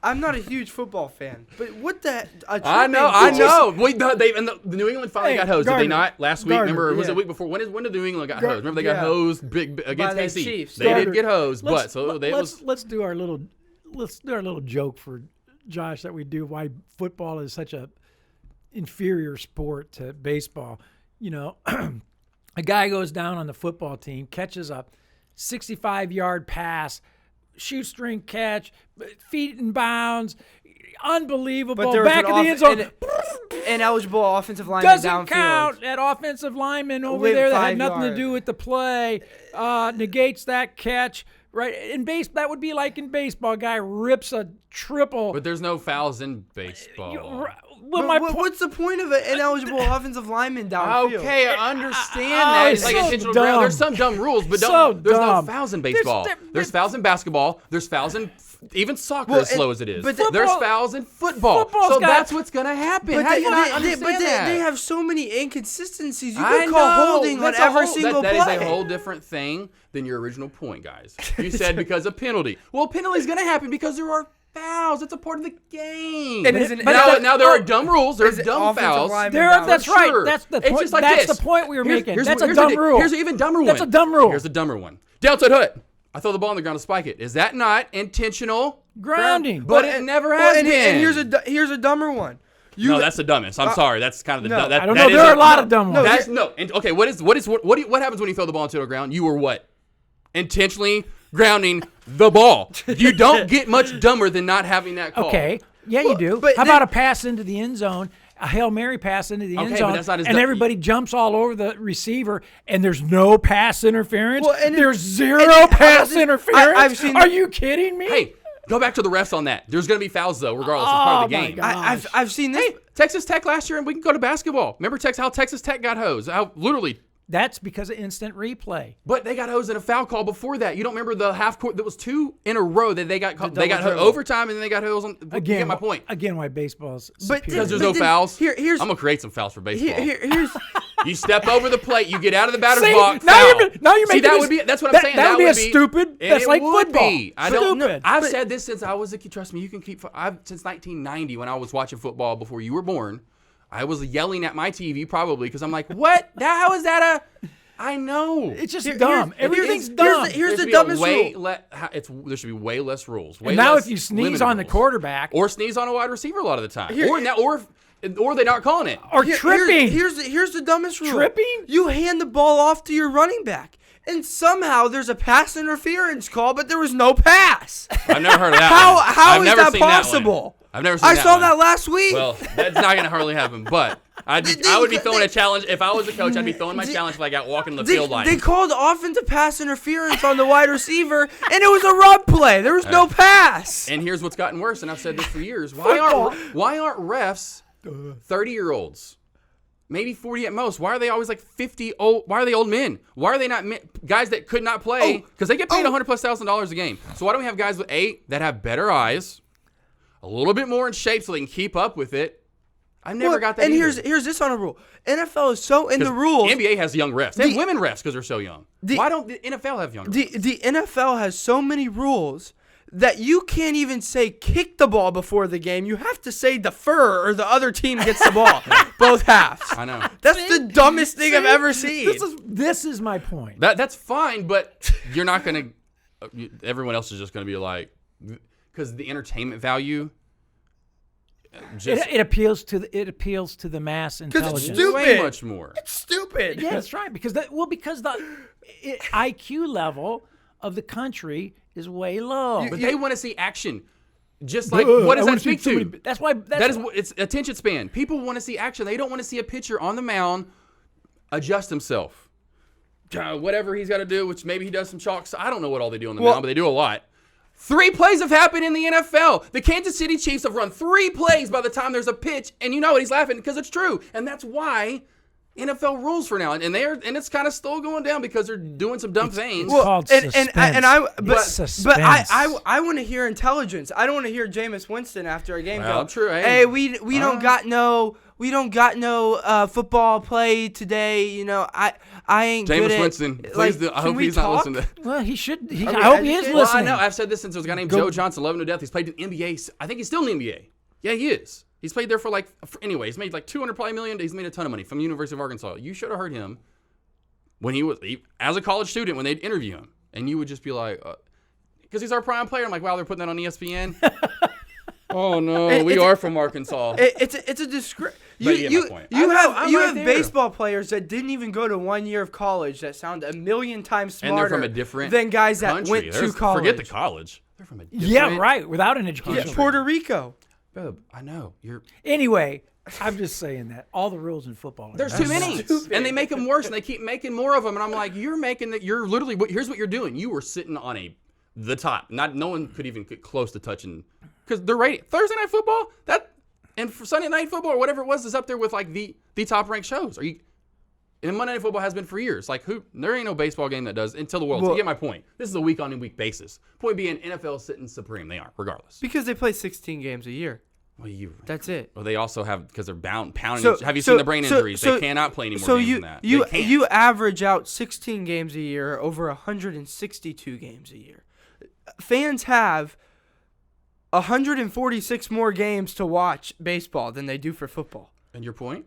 I'm not a huge football fan, but what the? I know. The New England finally got hosed. Did they not last week? Gardner, Remember, was it the week before? When did New England got hosed? Remember they got hosed against the KC. Chiefs. They did get hosed, let's do our little joke for Josh that we do why football is such a inferior sport to baseball. You know, a guy goes down on the football team, catches a 65-yard pass, shoestring catch, feet in bounds, unbelievable. But there was back of the end zone. Ineligible offensive lineman Doesn't downfield. count. That offensive lineman over Went there that 5 had nothing to yards. do with the play negates that catch. Right in that would be like in baseball. Guy rips a triple. But there's no fouls in baseball. What's the point of an ineligible offensive lineman downfield? Okay, I understand that. It's like so intentional dumb. ground. There's some dumb rules, but So there's no dumb. fouls in baseball. There's fouls in basketball. There's fouls in even soccer, Well, as slow as it is. but There's fouls in football. Football's So got- that's what's going to happen. How do you not understand that? They have so many inconsistencies. You I could call know. holding on That's a every whole- single that play. is a whole different thing than your original point, guys. You said because of penalty. Well, penalty's going to happen because there are fouls. It's a part of the game. And isn't- now there are dumb rules. There's Is it dumb offensive fouls. lineman down? That's Sure. right. That's the It's point. just like That's this. the point we were making. Here's That's a a dumb rule. Here's an even dumber one. That's a dumb rule. Here's a dumber one. Downside hut. I throw the ball on the ground to spike it. Is that not intentional Grounding. But it never has been. And here's a dumber one. No, that's the dumbest. I'm sorry. That's kind of the. No, I don't know. There are a lot of dumb ones. Okay. What happens when you throw the ball into the ground? You were what? Intentionally grounding the ball. You don't get much dumber than not having that call. Okay. Yeah, you do. but How about a pass into the end zone, a Hail Mary pass into the end Okay, zone, but that's not as and everybody jumps all over the receiver, and there's no pass interference? Well, and there's zero pass interference? I've seen Are you kidding me? Hey, go back to the refs on that. There's going to be fouls, though, regardless. It's part of the my game. God. I've seen this. Hey, Texas Tech last year, and we can go to basketball. Remember how Texas Tech got hosed? How literally. That's because of instant replay. But they got hosed in a foul call before that. You don't remember the half court? There was 2 in a row that they got double they got dribble. overtime, and then they got hosed on. You Again, get my point. Again, why baseball's But superior. Because there's no fouls. Here's I'm gonna create some fouls for baseball. here's You step over the plate, you get out of the batter's See, box. now foul. you're See, making that this- would be. That's what I'm that- saying. that would be a be stupid- and that's it like would football. be. I don't know. Stupid. I've said this since I was a kid. Trust me, you can keep. Since 1990 when I was watching football before you were born. I was yelling at my TV probably because I'm like, what? How is that a? I know. It's just Here- dumb. here's- Everything's here's dumb. here's There the should be a dumbest way rule. there should be way less rules. Way and now less if you sneeze limited on the rules. quarterback or sneeze on a wide receiver a lot of the time, Here- or they're not calling it. or tripping. Here's the dumbest rule. Tripping? You hand the ball off to your running back, and somehow there's a pass interference call, but there was no pass. I've never heard of that. How one. how I've is never that seen that one. possible? I've never seen I that saw one. that last week. Well, that's not going to hardly happen, but I would be throwing a challenge. If I was a coach, I'd be throwing my challenge if I got walking the field line. They called offensive pass interference on the wide receiver, and it was a rub play. There was no pass. And here's what's gotten worse, and I've said this for years. Why aren't refs 30-year-olds? Maybe 40 at most. Why are they always like 50 old? Why are they old men? Why are they not guys that could not play? Because they get paid $100,000+ a game. So why don't we have guys with 8 that have better eyes, a little bit more in shape so they can keep up with it? I've never got that And either. here's this on a rule. NFL is so in the rules. NBA has young refs. They have women refs because they're so young. Why don't the NFL have young refs? The NFL has so many rules that you can't even say kick the ball before the game. You have to say defer or the other team gets the ball. Both halves. I know. That's the dumbest thing I've ever seen. This is my point. That's fine, but you're not going to – everyone else is just going to be like – because the entertainment value It appeals to the mass intelligence. it's stupid. way much more. It's stupid. Yeah, that's right. Because the IQ level of the country is way low. But they want to see action. Just like, what does that speak to? That's why. It's attention span. People want to see action. They don't want to see a pitcher on the mound adjust himself. Whatever he's got to do, which maybe he does some chalks. I don't know what all they do on the mound, but they do a lot. 3 plays have happened in the NFL. The Kansas City Chiefs have run 3 plays by the time there's a pitch, and you know what? He's laughing because it's true. And that's why NFL rules for now. And it's kind of still going down because they're doing some dumb things. Well, called suspense. But I want to hear intelligence. I don't want to hear Jameis Winston after a game go, true. Hey, we don't got no football play today. You know, I ain't good Jameis at, Winston, please like, do. I can hope we he's not talk? listening to. Well, he should. we I hope he is educated? Well, I listening. know. I've said this since there was a guy named Joe Johnson, love him to death. He's played in the NBA. I think he's still in the NBA. Yeah, he is. He's played there for anyway, he's made like $200 probably million. He's made a ton of money from the University of Arkansas. You should have heard him when as a college student, when they'd interview him. And you would just be like, because he's our prime player. I'm like, wow, they're putting that on ESPN. Oh, no, we are from Arkansas. It's a disgrace. You have baseball players that didn't even go to 1 year of college that sound a million times smarter And they're from a different than guys that country. went to college. Forget the college. They're from a different Yeah, right. Without an education. country. Puerto Rico. Bub, I know. Anyway, I'm just saying that all the rules in football. There's too many, and they make them worse, and they keep making more of them. And I'm like, you're literally. Here's what you're doing. You were sitting on the top. No one could even get close to touching, because they're rated Thursday Night Football. And for Sunday Night Football or whatever it was is up there with like the top ranked shows. And Monday Night Football has been for years. Like there ain't no baseball game that does until the World. You get my point. This is a week on and week basis. Point being, NFL is sitting supreme. They are, regardless. Because they play 16 games a year. Well, That's it. Well, they also have, because they're pounding. So- have you so- seen the brain so- injuries? so- They cannot play any more So games you than that. you They can't. you average out 16 games a year over 162 games a year. Fans have 146 more games to watch baseball than they do for football. And your point?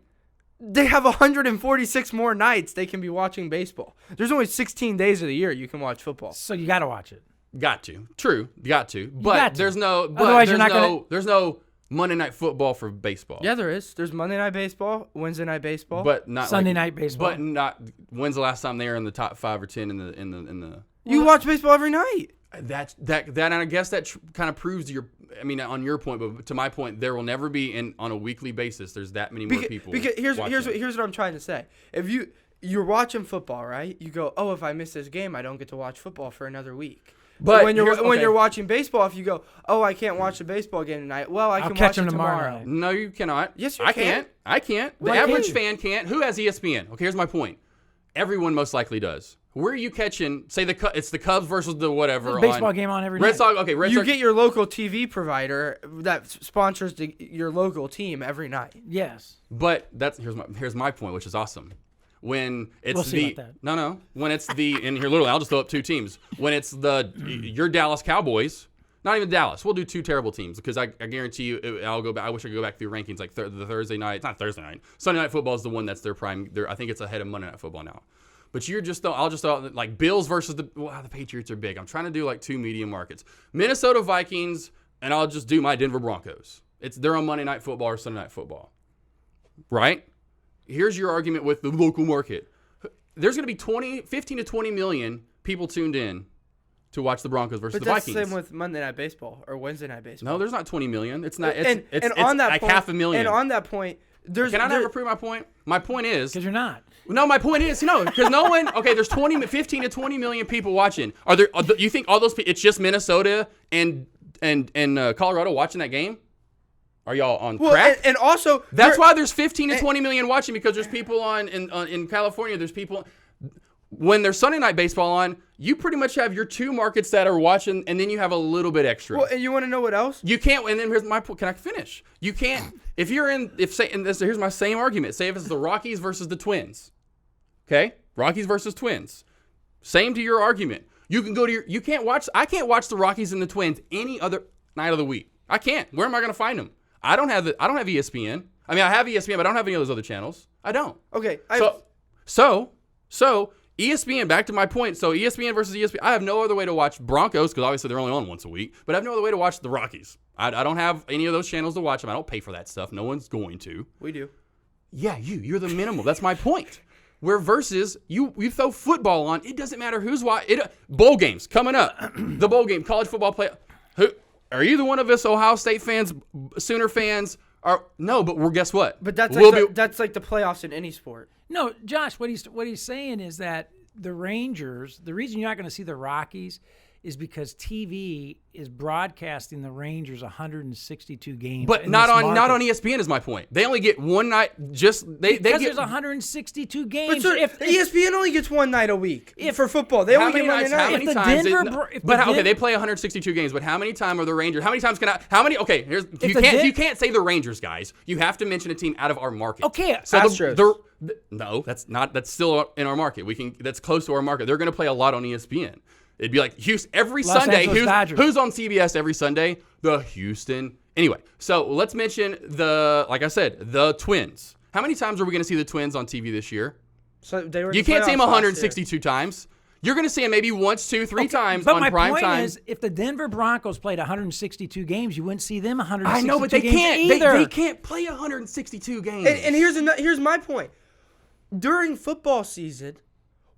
they have 146 more nights they can be watching baseball. There's only 16 days of the year you can watch football. So you got to watch it. Got to. True. Got to. But got to. there's no. But Otherwise, there's you're not no. There's no Monday Night Football for baseball. Yeah, there is. There's Monday Night Baseball, Wednesday Night Baseball, But not Sunday Night Baseball. But not. When's the last time they were in the top 5 or 10 in the? you watch baseball every night. That and I guess that kind of proves on your point, but to my point, there will never be on a weekly basis. There's that many more people. Because here's what I'm trying to say. If you're watching football, right? You go, oh, if I miss this game, I don't get to watch football for another week. But when you're watching baseball, if you go, oh, I can't watch the baseball game tonight, well, I can catch watch it them tomorrow. night. No, you cannot. Yes, you I can. can't. I can't. The Why average can't fan can't. Who has ESPN? Okay, here's my point. Everyone most likely does. Where are you catching? Say it's the Cubs versus the whatever. There's a baseball game on every Red night. Sox. Okay, Red You Sox. get your local TV provider that sponsors your local team every night. Yes. But here's my point, which is awesome. When it's We'll see about that. no, when it's and here literally I'll just throw up 2 teams. When it's your Dallas Cowboys, not even Dallas. We'll do 2 terrible teams because I guarantee you I'll go back. I wish I could go back through rankings like the Thursday night. It's not Thursday night. Sunday Night Football is the one that's their prime. I think it's ahead of Monday Night Football now. But I'll just throw like Bills versus the Patriots are big. I'm trying to do like 2 medium markets. Minnesota Vikings, and I'll just do my Denver Broncos. They're on Monday Night Football or Sunday Night Football. Right? Here's your argument with the local market. There's going to be 15 to 20 million people tuned in to watch the Broncos versus But the that's Vikings. the same with Monday Night Baseball or Wednesday Night Baseball. No, there's not 20 million. It's not. And It's on that like point, 500,000. And on that point, Can I never prove my point? My point is. Because you're not. No, my point is because no one. Okay, there's 15 to 20 million people watching. You think all those people? It's just Minnesota and Colorado watching that game? Are y'all on crack? And also That's why there's 15 to 20 million watching because there's people in California. There's people when there's Sunday Night Baseball on. You pretty much have your 2 markets that are watching, and then you have a little bit extra. Well, and you want to know what else? You can't. And then here's my point. Can I finish? You can't. If you're in. Here's my same argument. Say if it's the Rockies versus the Twins. Okay, Rockies versus Twins. Same to your argument. You can go to you can't watch. I can't watch the Rockies and the Twins any other night of the week. I can't. Where am I going to find them? I don't have ESPN. I mean, I have ESPN, but I don't have any of those other channels. I don't. Okay. So ESPN, back to my point. So ESPN versus ESPN. I have no other way to watch Broncos because obviously they're only on once a week. But I have no other way to watch the Rockies. I don't have any of those channels to watch them. I don't pay for that stuff. No one's going to. We do. Yeah, you're the minimal. That's my point. Where versus you throw football on, it doesn't matter who's watching. Bowl games coming up. The bowl game, college football play. Who are either one of us Ohio State fans, Sooner fans? No, but guess what? But that's like the playoffs in any sport. No, Josh, what he's saying is that the Rangers, the reason you're not going to see the Rockies is because TV is broadcasting the Rangers 162 games. But not on ESPN is my point. They only get one night. Because there's 162 games. But ESPN only gets one night a week for football. They only get Monday night. How many times? They play 162 games. But how many times are the Rangers? How many times can I? How many? Okay, you can't say the Rangers, guys. You have to mention a team out of our market. Okay, so Astros. No, that's not. That's still in our market. That's close to our market. They're going to play a lot on ESPN. It'd be like Houston every Los Sunday. Angeles Who's on CBS every Sunday? The Houston. Anyway, so let's mention like I said, the Twins. How many times are we going to see the Twins on TV this year? So they were. You can't see them 162 times. You're going to see them maybe once, 2, 3 times on prime time. But my point is, if the Denver Broncos played 162 games, you wouldn't see them 162 games. I know, but they can't. Either. They can't play 162 games. And here's my point. During football season,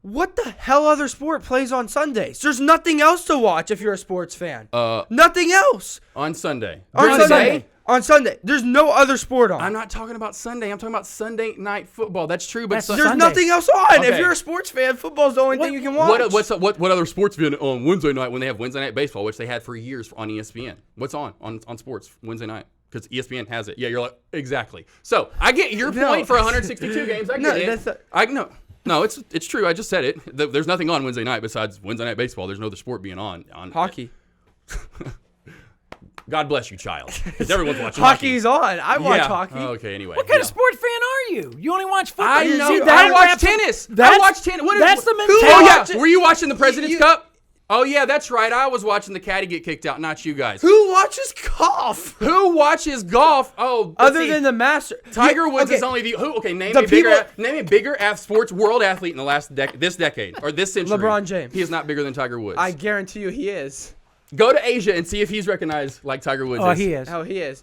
what the hell other sport plays on Sundays? There's nothing else to watch if you're a sports fan. Nothing else. On Sunday. On Sunday. There's no other sport on. I'm not talking about Sunday. I'm talking about Sunday night football. That's true, but there's nothing else on. Okay. If you're a sports fan, football's the only thing you can watch. What other sports fan on Wednesday night when they have Wednesday Night Baseball, which they had for years on ESPN? What's on sports Wednesday night? Because ESPN has it. Yeah, you're like, exactly. So I get your point for 162 games. I get it. No, it's true. I just said it. There's nothing on Wednesday night besides Wednesday Night Baseball. There's no other sport being on hockey. God bless you, child. Because everyone's watching Hockey's on. I watch hockey. Okay, anyway. What kind of sport fan are you? You only watch football? I know. I watch tennis. I watch tennis. That's the mentality. Oh, yeah. Were you watching the President's Cup? Oh, yeah, that's right. I was watching the caddy get kicked out, not you guys. Who watches golf? Who watches golf? Oh, Other than the Master. Tiger Woods is only the who? Okay, name a bigger sports world athlete in the last this decade or this century. LeBron James. He is not bigger than Tiger Woods. I guarantee you he is. Go to Asia and see if he's recognized like Tiger Woods. Oh, he is. Oh, he is.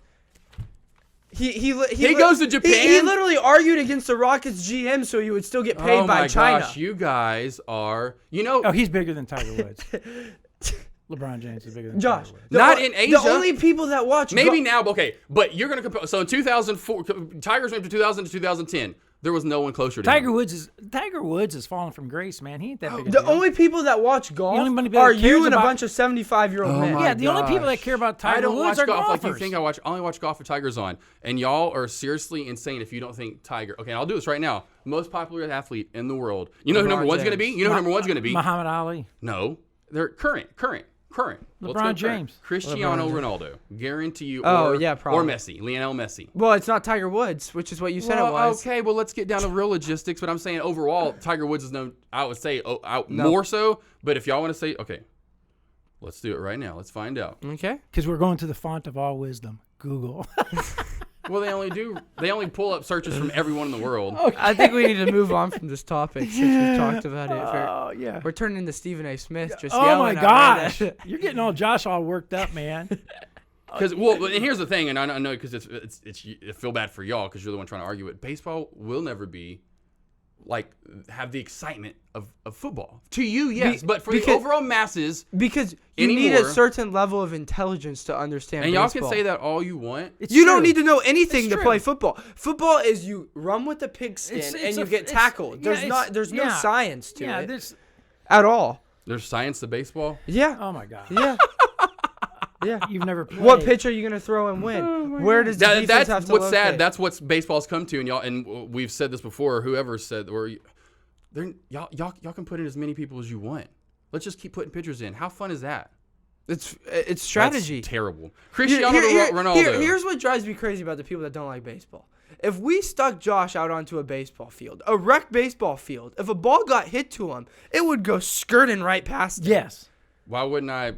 He goes to Japan. He literally argued against the Rockets GM so he would still get paid by China. Oh my gosh, you guys are. You know. Oh, he's bigger than Tiger Woods. LeBron James is bigger than Josh, Tiger Woods. Not in Asia. The only people that watch maybe now, okay, but you're gonna compare. So in 2004, Tigers went from 2000 to 2010. There was no one closer to Tiger him. Woods is falling from grace, man. He ain't that big. The only people that watch golf only people are that cares you and a about- bunch of 75-year-old men. Yeah, the only people that care about I Tiger don't Woods watch are golf golfers. like you think I watch. I only watch golf with Tiger's on, and y'all are seriously insane if you don't think Tiger. Okay, I'll do this right now. Most popular athlete in the world. You know who LeBron number one's going to be? James. You know who number one's going to be? Muhammad Ali. No, they're current. Let's go LeBron current. James. Cristiano Ronaldo. Guarantee you. Oh, or, yeah, probably. Or Messi. Lionel Messi. Well, it's not Tiger Woods, which is what you said it was. Okay, well, let's get down to real logistics. But I'm saying overall, Tiger Woods is known, I would say, more so. But if y'all want to say, okay, let's do it right now. Let's find out. Okay. Because we're going to the font of all wisdom, Google. Well, they only pull up searches from everyone in the world. I think we need to move on from this topic since we've talked about it. Oh, yeah. We're turning into Stephen A. Smith just Oh, yelling my at gosh. me. You're getting all Josh all worked up, man. Because and here's the thing, and I know because I feel bad for y'all because you're the one trying to argue it. Baseball will never be like have the excitement of football. To you, yes, but for the overall masses, Because you need a certain level of intelligence to understand and baseball. y'all can say that all you want. You don't need to know anything It's to true. play football. Football is you run with the pigskin and you get tackled. There's no science to it at all. There's science to baseball. Yeah. Oh, my God. Yeah. Yeah. You've never played. What pitch are you going to throw and win? Where does the defense That's have to what's locate? sad. That's what baseball's come to, and y'all. And we've said this before. Whoever said, or y'all can put in as many people as you want. Let's just keep putting pitchers in. How fun is that? It's strategy. That's terrible. Cristiano Ronaldo. Here's what drives me crazy about the people that don't like baseball. If we stuck Josh out onto a baseball field, a rec baseball field, if a ball got hit to him, it would go skirting right past him. Yes. Why wouldn't I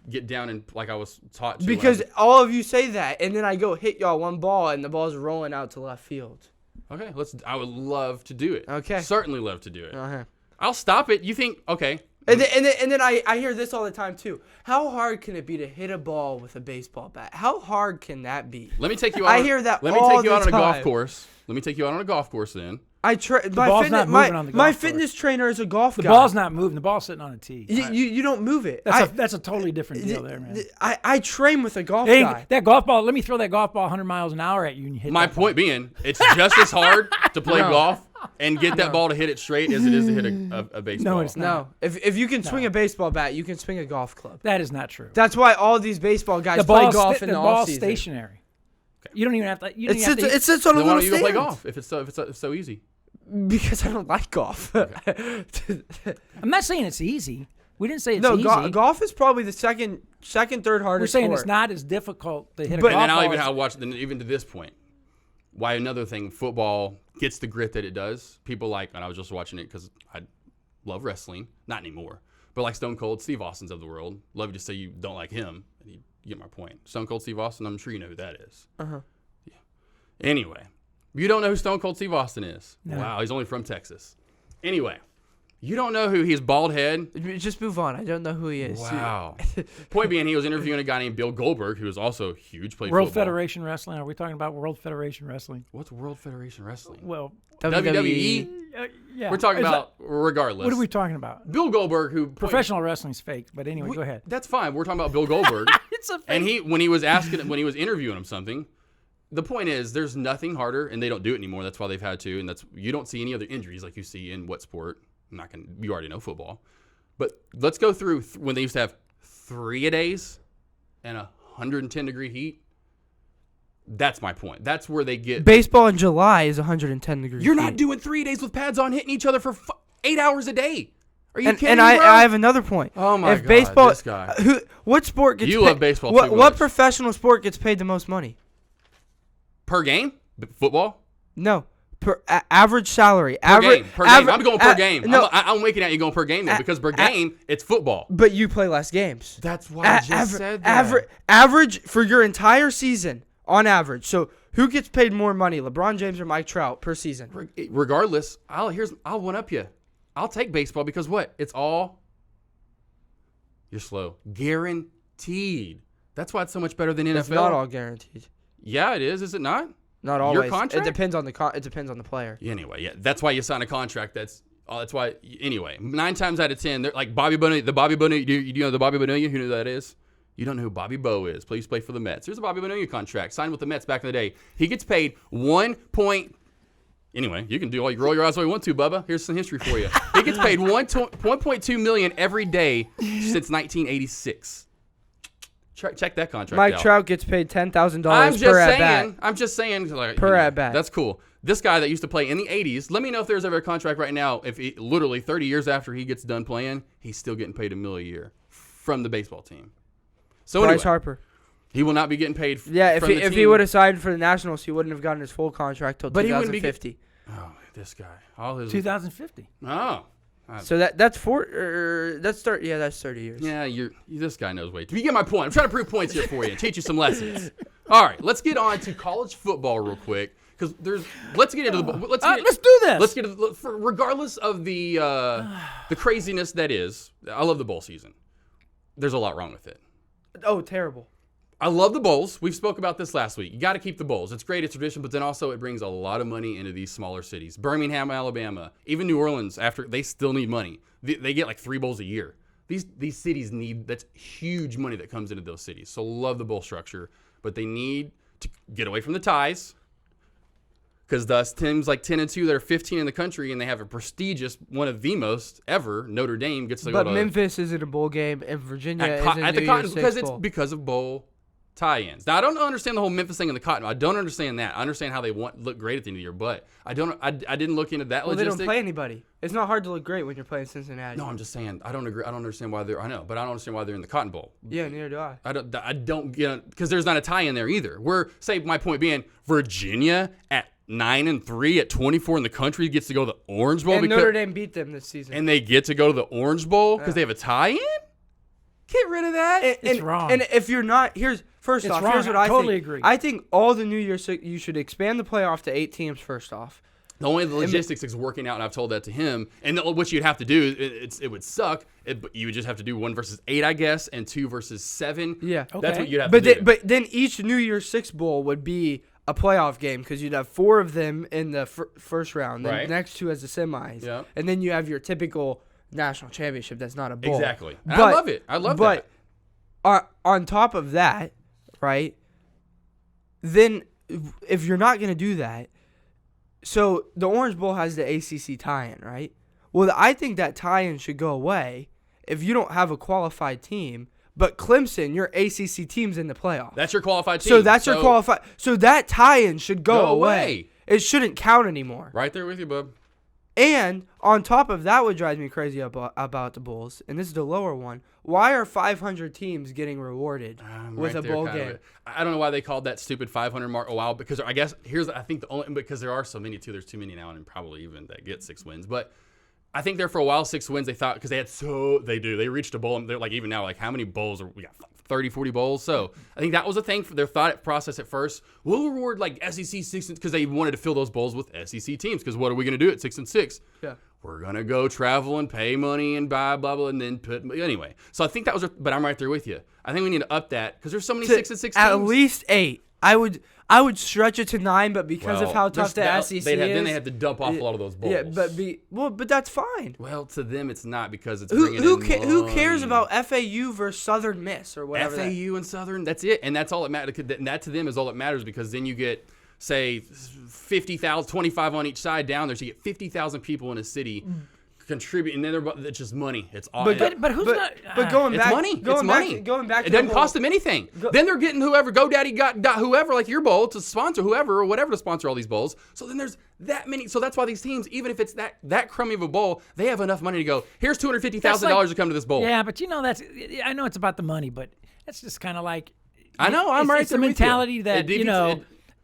get down and like I was taught to? Because all of you say that, and then I go hit y'all one ball, and the ball's rolling out to left field. Okay, I would love to do it. Okay. Certainly love to do it. Uh-huh. I'll stop it. You think, okay. And then I hear this all the time, too. How hard can it be to hit a ball with a baseball bat? How hard can that be? Let me take you out. I hear that Let me all take you the out on a golf time. course. Let me take you out on a golf course then. ball's not moving on the golf my course. fitness trainer is a golf guy. The ball's not moving. The ball's sitting on a tee. You don't move it. That's a totally different deal there, man. I train with a golf guy. That golf ball, let me throw that golf ball 100 miles an hour at you and you hit My that point being, it's just as hard to play golf and get that ball to hit it straight as it is to hit a baseball. No, it's not. No, if you can swing a baseball bat, you can swing a golf club. That is not true. That's why all these baseball guys The play ball's golf in the ball's offseason. stationary. You don't even have to. It sits on a Then why little don't you go play stand. golf if it's so easy? Because I don't like golf. I'm not saying it's easy. We didn't say it's No, easy. golf is probably the second, third hardest. We're saying sport. it's not as difficult to hit a But- golf And then ball. I'll watch even to this point. Why another thing, football gets the grit that it does. People like, and I was just watching it because I love wrestling, not anymore, but like Stone Cold Steve Austin's of the world. Love you to say you don't like him, and you get my point. Stone Cold Steve Austin, I'm sure you know who that is. Uh-huh. Yeah. Anyway, you don't know who Stone Cold Steve Austin is? No. Wow, he's only from Texas. Anyway, you don't know who his bald head. Just move on. I don't know who he is. Wow. Point being, he was interviewing a guy named Bill Goldberg, who was also huge. Played World football. Federation Wrestling. Are we talking about World Federation Wrestling? What's World Federation Wrestling? Well, WWE. yeah. We're talking Is about regardless. What are we talking about? Bill Goldberg, who Professional wrestling's fake, but anyway, go ahead. That's fine. We're talking about Bill Goldberg, It's a fake. and when he was interviewing him something, the point is there's nothing harder, and they don't do it anymore. That's why they've had to, and you don't see any other injuries like you see in what sport? You already know football, but let's go through when they used to have 3-a-days and 110-degree heat. That's my point. That's where they get Baseball in July is 110 degrees. You're not doing 3 days with pads on, hitting each other for 8 hours a day. Are you kidding and me, bro? I have another point. Oh my if God, baseball, this guy. What sport gets You paid, love baseball what, too What much. professional sport gets paid the most money? Per game? Football? No. average salary. Per game. I'm going per game. No, I'm waking out you going per game though, because per game it's football. but you play less games. That's why I just said that. Average for your entire season on average. So who gets paid more money, LeBron James or Mike Trout per season? Regardless, I'll one up you. I'll take baseball because what? It's all. You're slow. Guaranteed. That's why it's so much better than NFL. It's not all guaranteed. Yeah, it is. Is it not? Not always. Your contract? It depends on the player. Anyway, yeah, that's why you sign a contract. That's why. Anyway, 9 times out of 10, they're like Bobby Bonilla. The Bobby Bonilla. You know the Bobby Bonilla? Who that is? You don't know who Bobby Bo is. Please play for the Mets. Here's a Bobby Bonilla contract. Signed with the Mets back in the day. He gets paid Anyway, you can roll your eyes all you want to, Bubba. Here's some history for you. He gets paid $1.2 million every day since 1986. Check that contract out. Mike Trout gets paid $10,000 per at bat. I'm just saying. Like, per at bat. That's cool. This guy that used to play in the 80s, let me know if there's ever a contract right now, if literally 30 years after he gets done playing, he's still getting paid $1 million a year from the baseball team. So Bryce anyway, Harper. He will not be getting paid. Yeah, if he would have signed for the Nationals, he wouldn't have gotten his full contract till 2050. Oh, this guy. All his 2050. Oh. So that's 30 years. Yeah, this guy knows way too. You get my point. I'm trying to prove points here for you. Teach you some lessons. All right, let's get on to college football real quick because let's get into the let's do this. Let's get regardless of the craziness that is. I love the bowl season. There's a lot wrong with it. Oh, terrible. I love the bowls. We've spoke about this last week. You got to keep the bowls. It's great. It's tradition, but then also it brings a lot of money into these smaller cities. Birmingham, Alabama, even New Orleans, they still need money. They get like 3 bowls a year. These cities that's huge money that comes into those cities. So love the bowl structure, but they need to get away from the ties because thus teams like 10-2 that are 15 in the country and they have a prestigious, one of the most ever, Notre Dame gets to go to. But Memphis isn't a bowl game and Virginia isn't at the Cotton because bowl. It's because of bowl tie-ins. Now I don't understand the whole Memphis thing in the Cotton. I don't understand that. I understand how they look great at the end of the year, but I didn't look into that. Well, they don't play anybody. It's not hard to look great when you're playing Cincinnati. No, I'm just saying I don't agree. I don't understand why they're. I know, but I don't understand why they're in the Cotton Bowl. Yeah, neither do I. I don't get because there's not a tie in there either. My point being Virginia at 9-3 at 24 in the country gets to go to the Orange Bowl. And Notre Dame beat them this season. And they get to go to the Orange Bowl because they have a tie-in. Get rid of that. It's wrong. And if you're not, here's what I totally think. Agree. I think all the New Year's you should expand the playoff to 8 teams first off. The only logistics is working out, and I've told that to him. And what you'd have to do, it would suck. You would just have to do 1 versus 8, I guess, and 2 versus 7. Yeah, okay. That's what you'd have to do. But then each New Year's 6 bowl would be a playoff game because you'd have 4 of them in the first round, then the next 2 as the semis, and then you have your typical national championship that's not a bowl. Exactly. And I love it. I love that. But on top of that, right, then if you're not going to do that, so the Orange Bowl has the ACC tie-in, right? Well, I think that tie-in should go away if you don't have a qualified team. But Clemson, your ACC team's in the playoff. That's your qualified team. So that's your qualified. So that tie-in should go away. It shouldn't count anymore. Right there with you, bub. And on top of that, what drives me crazy about the Bulls, and this is the lower one, why are 500 teams getting rewarded with a bowl game? I don't know why they called that stupid 500 mark a while, because I guess because there are so many too. There's too many now, and probably even that get 6 wins. But I think there for a while 6 wins they thought because they reached a bowl, and they're like even now like how many bowls we got 30, 40 bowls. So I think that was a thing for their thought process at first. We'll reward like SEC 6 because they wanted to fill those bowls with SEC teams. Because what are we going to do at 6-6? Yeah, we're going to go travel and pay money and buy blah blah and then anyway. So I think that was. But I'm right there with you. I think we need to up that because there's so many 6-6 teams. At least 8. I would stretch it to 9, but because of how tough the SEC is, then they had to dump off a lot of those bowls. Yeah, but that's fine. Well, to them it's not because it's who cares about FAU versus Southern Miss or whatever. FAU and Southern, that's it, and that's all that matters. And that to them is all that matters because then you get say 50,000, 25 on each side down there, so you get 50,000 people in a city. Contribute, and then it's just money. It's all. But who's not? But going it's back, money. It's money. Going back. It doesn't cost them anything. Then they're getting whoever GoDaddy got whoever like your bowl to sponsor whoever or whatever to sponsor all these bowls. So then there's that many. So that's why these teams, even if it's that crummy of a bowl, they have enough money to go. Here's $250,000 to come to this bowl. Yeah, but I know it's about the money, but that's just kind of like. I know. I'm right. It's a mentality that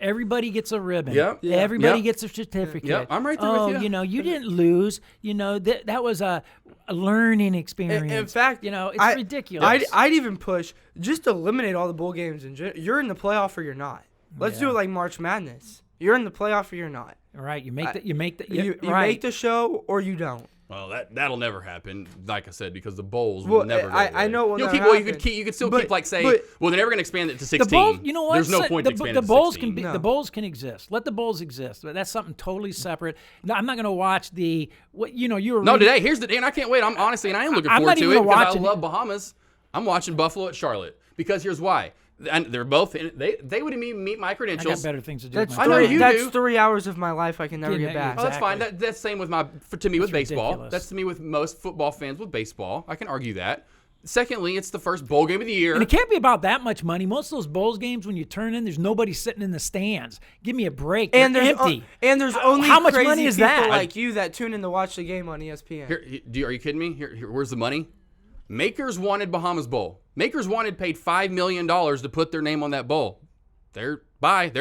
Everybody gets a ribbon. Yep. Yeah. Everybody Yep. gets a certificate. Yep, I'm right there with you. You didn't lose. That was a learning experience. In fact, it's ridiculous. I'd even push just eliminate all the bowl games. You're in the playoff or you're not. Let's do it like March Madness. You're in the playoff or you're not. Right. You make the You right. make the show or you don't. Well, that'll never happen, like I said, because the bowls Well, will never go I know it will You'll never keep, well, happen. you could still But- keep, like, say, but- well, they're never going to expand it to 16. The bowls, you know what? There's no point to expand it to 16. No. The bowls can exist. Let the bowls exist. But that's something totally separate. No, I'm not going to watch you were No, reading- today, here's the day, and I can't wait. I'm honestly, and I am looking I'm forward not to even it because I watching love Bahamas. I'm watching Buffalo at Charlotte because here's why. And they're both, they would meet my I credentials. got better things to do. That's with my I know time. you that's do. 3 hours of my life I can never Yeah, get back. Oh, that's fine. Exactly. That's same with to me with baseball. ridiculous. That's to me with most football fans with baseball. I can argue that. Secondly, it's the first bowl game of the year. And it can't be about that much money. Most of those bowls games, when you turn in, there's nobody sitting in the stands. Give me a break. And They're there's empty. there's only how much crazy money is people that? like you that tune in to watch the game on ESPN. Here, are you kidding me? Here, where's the money? Makers wanted Bahamas Bowl. Makers paid $5 million to put their name on that bowl. There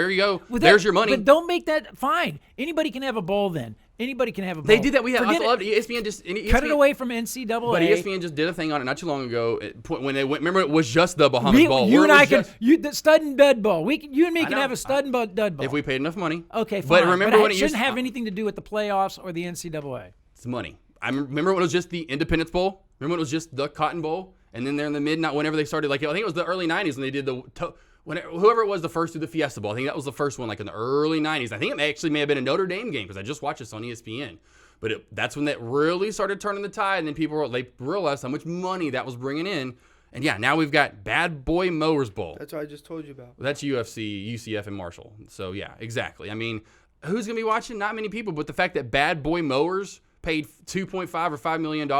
you go. Well, There's your money. But don't make that fine. Anybody can have a bowl then. Anybody can have a bowl. They did that. I Forget loved it. it. ESPN Cut it away from NCAA. But ESPN just did a thing on it not too long ago when they went. Remember, it was just the Bahamas Bowl. You where and it I was can. just- The stud and dud bowl. You and me can know. have a stud and dud bowl. if we paid enough money. Okay, fine. But remember when it it shouldn't used have anything to do with the playoffs or the NCAA. It's money. I remember when it was just the Independence Bowl. Remember when it was just the Cotton Bowl, and then they're in the whenever they started. Like I think it was the early '90s when they did whoever it was the first to the Fiesta Bowl. I think that was the first one, like in the early '90s. I think it actually may have been a Notre Dame game because I just watched this on ESPN. But that's when that really started turning the tide, and then they realized how much money that was bringing in. And yeah, now we've got Bad Boy Mowers Bowl. That's what I just told you about. That's UFC, UCF, and Marshall. So yeah, exactly. I mean, who's gonna be watching? Not many people. But the fact that Bad Boy Mowers paid $2.5 or $5 million,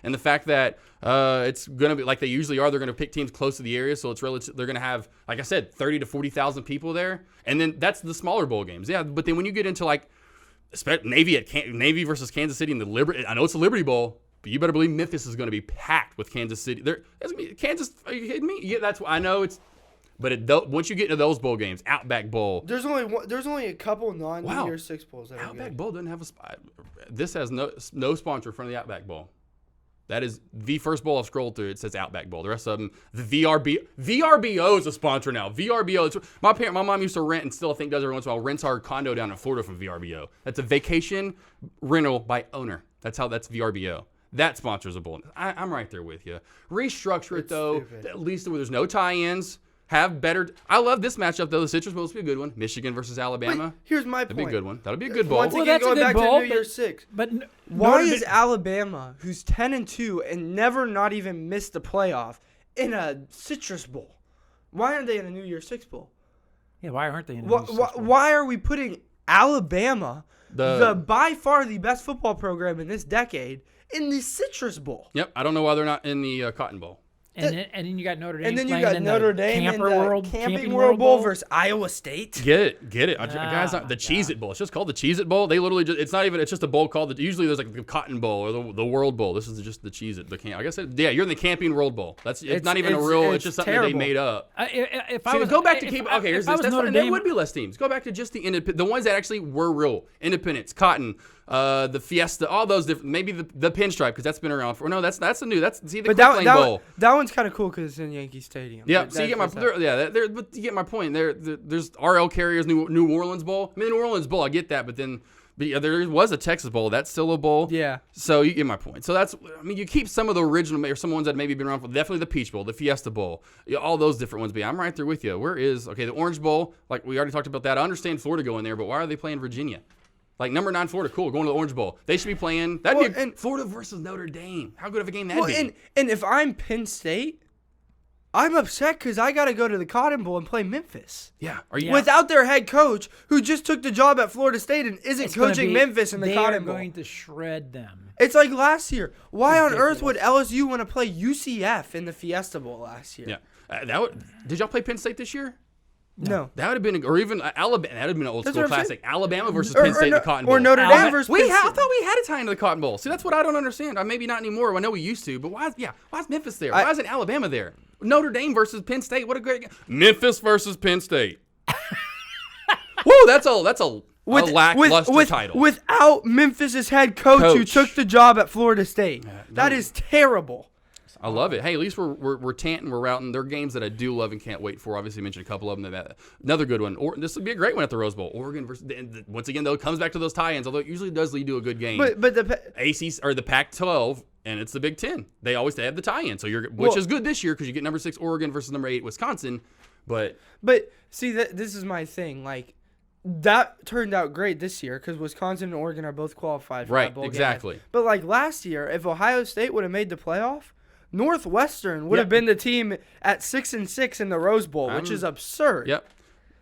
and the fact that it's gonna be like they usually are, they're gonna pick teams close to the area, so it's relative. They're gonna have, like I said, 30 to 40,000 people there, and then that's the smaller bowl games. Yeah, but then when you get into like Navy versus Kansas City in the I know it's a Liberty Bowl, but you better believe Memphis is going to be packed with Kansas City. Kansas, are you kidding me? Yeah, I know it's, but once you get into those bowl games, Outback Bowl. There's only a couple non-New Year's Six bowls. That Outback Bowl doesn't have a spot. This has no sponsor from the Outback Bowl. That is the first bowl I've scrolled through. It says Outback Bowl. The rest of them, the VRBO is a sponsor now. VRBO. My mom used to rent and still I think does every once in a while. Rents our condo down in Florida from VRBO. That's a vacation rental by owner. That's VRBO. That sponsors a bowl. I'm right there with you. Restructure it though. Stupid. At least where there's no tie-ins. Have better. I love this matchup though. The Citrus Bowl will be a good one. Michigan versus Alabama. Here's my That'd point. be a good one. That'll be a good bowl. Once Well, again, that's a going good back bowl, to New Year's Six. But Why Notre is Alabama, who's 10-2 and never not even missed the playoff, in a Citrus Bowl? Why aren't they in a New Year's Six Bowl? Yeah, why aren't they in the Why are we putting Alabama, The- the by far the best football program in this decade, in the Citrus Bowl? Yep. I don't know why they're not in the Cotton Bowl. And then you got Notre Dame. And then you playing got in Notre the Dame Camper in the World, Camping World Bowl versus Iowa State. Get it. Guys, the Cheez-It Bowl. It's just called the Cheez-It Bowl. They literally it's just a bowl called usually there's like the Cotton Bowl or the World Bowl. This is just the Cheez-It. Like I said, yeah, you're in the Camping World Bowl. It's not even a real. It's just something that they terrible. made up. If I See, was go back to if keep. I- Okay, here's if I this. was That's Notre fine. There Dame- would be less teams. Go back to just the ones that actually were real. Independence, Cotton, the Fiesta, all those different. Maybe the Pinstripe because that's been around for. No, that's the new. See the But Quick Lane Bowl. that one's kind of cool because it's in Yankee Stadium. Yeah, But so you get that's my what's up. but you get my point. There's RL Carrier's New Orleans Bowl. I mean, New Orleans Bowl, I get that, but yeah, there was a Texas Bowl. That's still a bowl. Yeah. So you get my point. So you keep some of the original or some ones that maybe been around for definitely the Peach Bowl, the Fiesta Bowl, all those different ones. But yeah, I'm right there with you. The Orange Bowl? Like we already talked about that. I understand Florida going there, but why are they playing Virginia? Like number 9 Florida, cool, going to the Orange Bowl. They should be playing. Florida versus Notre Dame. How good of a game that'd be? And if I'm Penn State, I'm upset because I got to go to the Cotton Bowl and play Memphis. Yeah. Are you Without their head coach, who just took the job at Florida State and isn't It's gonna coaching be- Memphis in the Cotton They Bowl. are going to shred them. It's like last year. Why on earth would Ridiculous. LSU want to play UCF in the Fiesta Bowl last year? Yeah. Did y'all play Penn State this year? No. That would have been, or even Alabama. That would have been an old That's school what I'm classic. Alabama versus Or- Penn or State in no- the Cotton Bowl. or Notre Dame versus Penn I State. thought we had a tie into the Cotton Bowl. See, that's what I don't understand. Maybe not anymore. I know we used to, but why is Memphis there? Why isn't Alabama there? Notre Dame versus Penn State. What a great game. Memphis versus Penn State. Whoa, that's a lackluster title. Without Memphis's head coach who took the job at Florida State. That is terrible. I love it. Hey, at least we're tanting, we're routing. There are games that I do love and can't wait for. Obviously, I mentioned a couple of them. Another good one. This would be a great one at the Rose Bowl. Oregon versus once again though, it comes back to those tie-ins. Although it usually does lead to a good game. But the ACC or the Pac-12 and it's the Big Ten. They always have the tie-in. So which is good this year because you get number 6 Oregon versus number 8 Wisconsin. But see this is my thing. Like that turned out great this year because Wisconsin and Oregon are both qualified for that bowl game. Exactly. But like last year, if Ohio State would have made the playoff, Northwestern would have been the team at 6-6 in the Rose Bowl, which is absurd. Yep.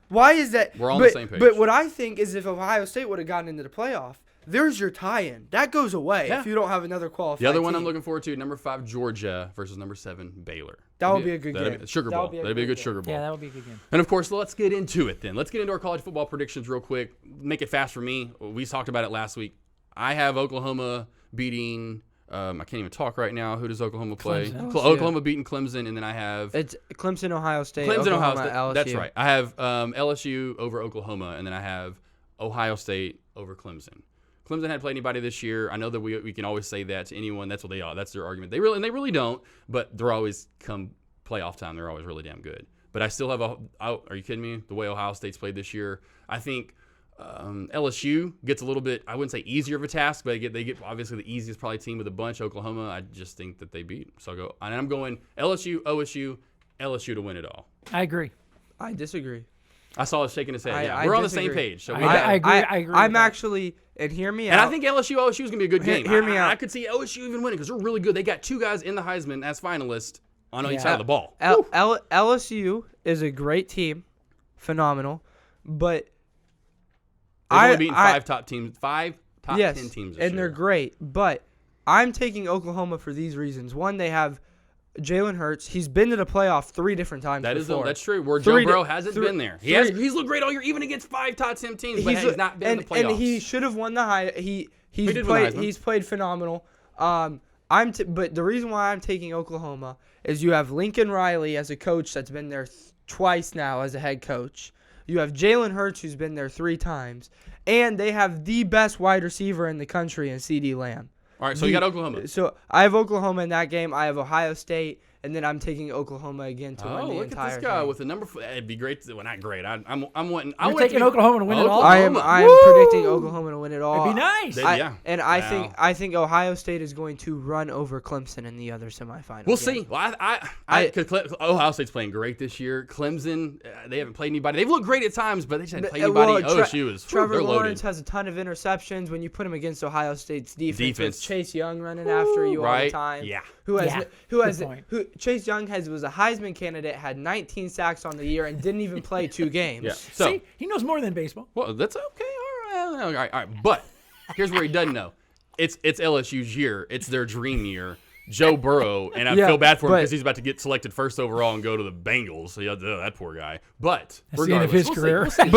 Why is that? We're all on the same page. But what I think is if Ohio State would have gotten into the playoff, there's your tie-in. That goes away if you don't have another qualified The other one team. I'm looking forward to, number 5 Georgia versus number 7 Baylor. That would be a good game. Sugar Bowl. That'd be a good Sugar Bowl. Yeah, that would be a good game. And of course, let's get into it then. Let's get into our college football predictions real quick. Make it fast for me. We talked about it last week. I have Oklahoma beating. I can't even talk right now. Who does Oklahoma play? Oklahoma beating Clemson, and then I have it's Clemson, Ohio State. Clemson, Oklahoma, Ohio State. LSU. That's right. I have LSU over Oklahoma, and then I have Ohio State over Clemson. Clemson hadn't played anybody this year. I know that we can always say that to anyone. That's what they are. That's their argument. They really don't. But they're always come playoff time. They're always really damn good. But I still have are you kidding me? The way Ohio State's played this year, I think. LSU gets a little bit, I wouldn't say easier of a task, but they get obviously the easiest probably team with a bunch. Oklahoma, I just think that they beat. So I'm going LSU, OSU, LSU to win it all. I agree. I disagree. I saw us shaking his head. I we're on the disagree. same page. So I agree. I agree. I'm actually, and hear me out. and I think LSU, OSU is going to be a good game. Hear me out. I could see LSU even winning because they're really good. They got 2 guys in the Heisman as finalists on each side of the ball. LSU is a great team, phenomenal, but They've only beaten 5 top 10 teams this and they're year. great. But I'm taking Oklahoma for these reasons. One, they have Jalen Hurts. He's been to the playoff 3 different times before. That's true. Where Joe Burrow hasn't been there. He's looked great all year, even agast 5 top 10 teams, but he's not been in the playoffs. And he should have won the high. He's played phenomenal. But the reason why I'm taking Oklahoma is you have Lincoln Riley as a coach that's been there twice now as a head coach. You have Jalen Hurts, who's been there 3 times. And they have the best wide receiver in the country in C.D. Lamb. All right, so you got Oklahoma. So I have Oklahoma in that game. I have Ohio State. And then I'm taking Oklahoma again to win the entire thing. Look at this guy with the number 4. It'd be great. Well, not great. I'm wanting. You're taking Oklahoma to win it all? I am predicting Oklahoma to win it all. It'd be nice. I think Ohio State is going to run over Clemson in the other semifinal. We'll see. Well, Ohio State's playing great this year. Clemson, they haven't played anybody. They've looked great at times, but they just haven't played anybody. OSU is Trevor they're Lawrence loaded. has a ton of interceptions. When you put him against Ohio State's defense. With Chase Young running after you all the time. Yeah. Chase Young was a Heisman candidate, had 19 sacks on the year, and didn't even play 2 games. Yeah. So, see, he knows more than baseball. Well, that's okay. All right. But here's where he doesn't know. It's LSU's year. It's their dream year. Joe Burrow, and I feel bad for him because he's about to get selected first overall and go to the Bengals. So that poor guy. But that's the end of his career. We'll see.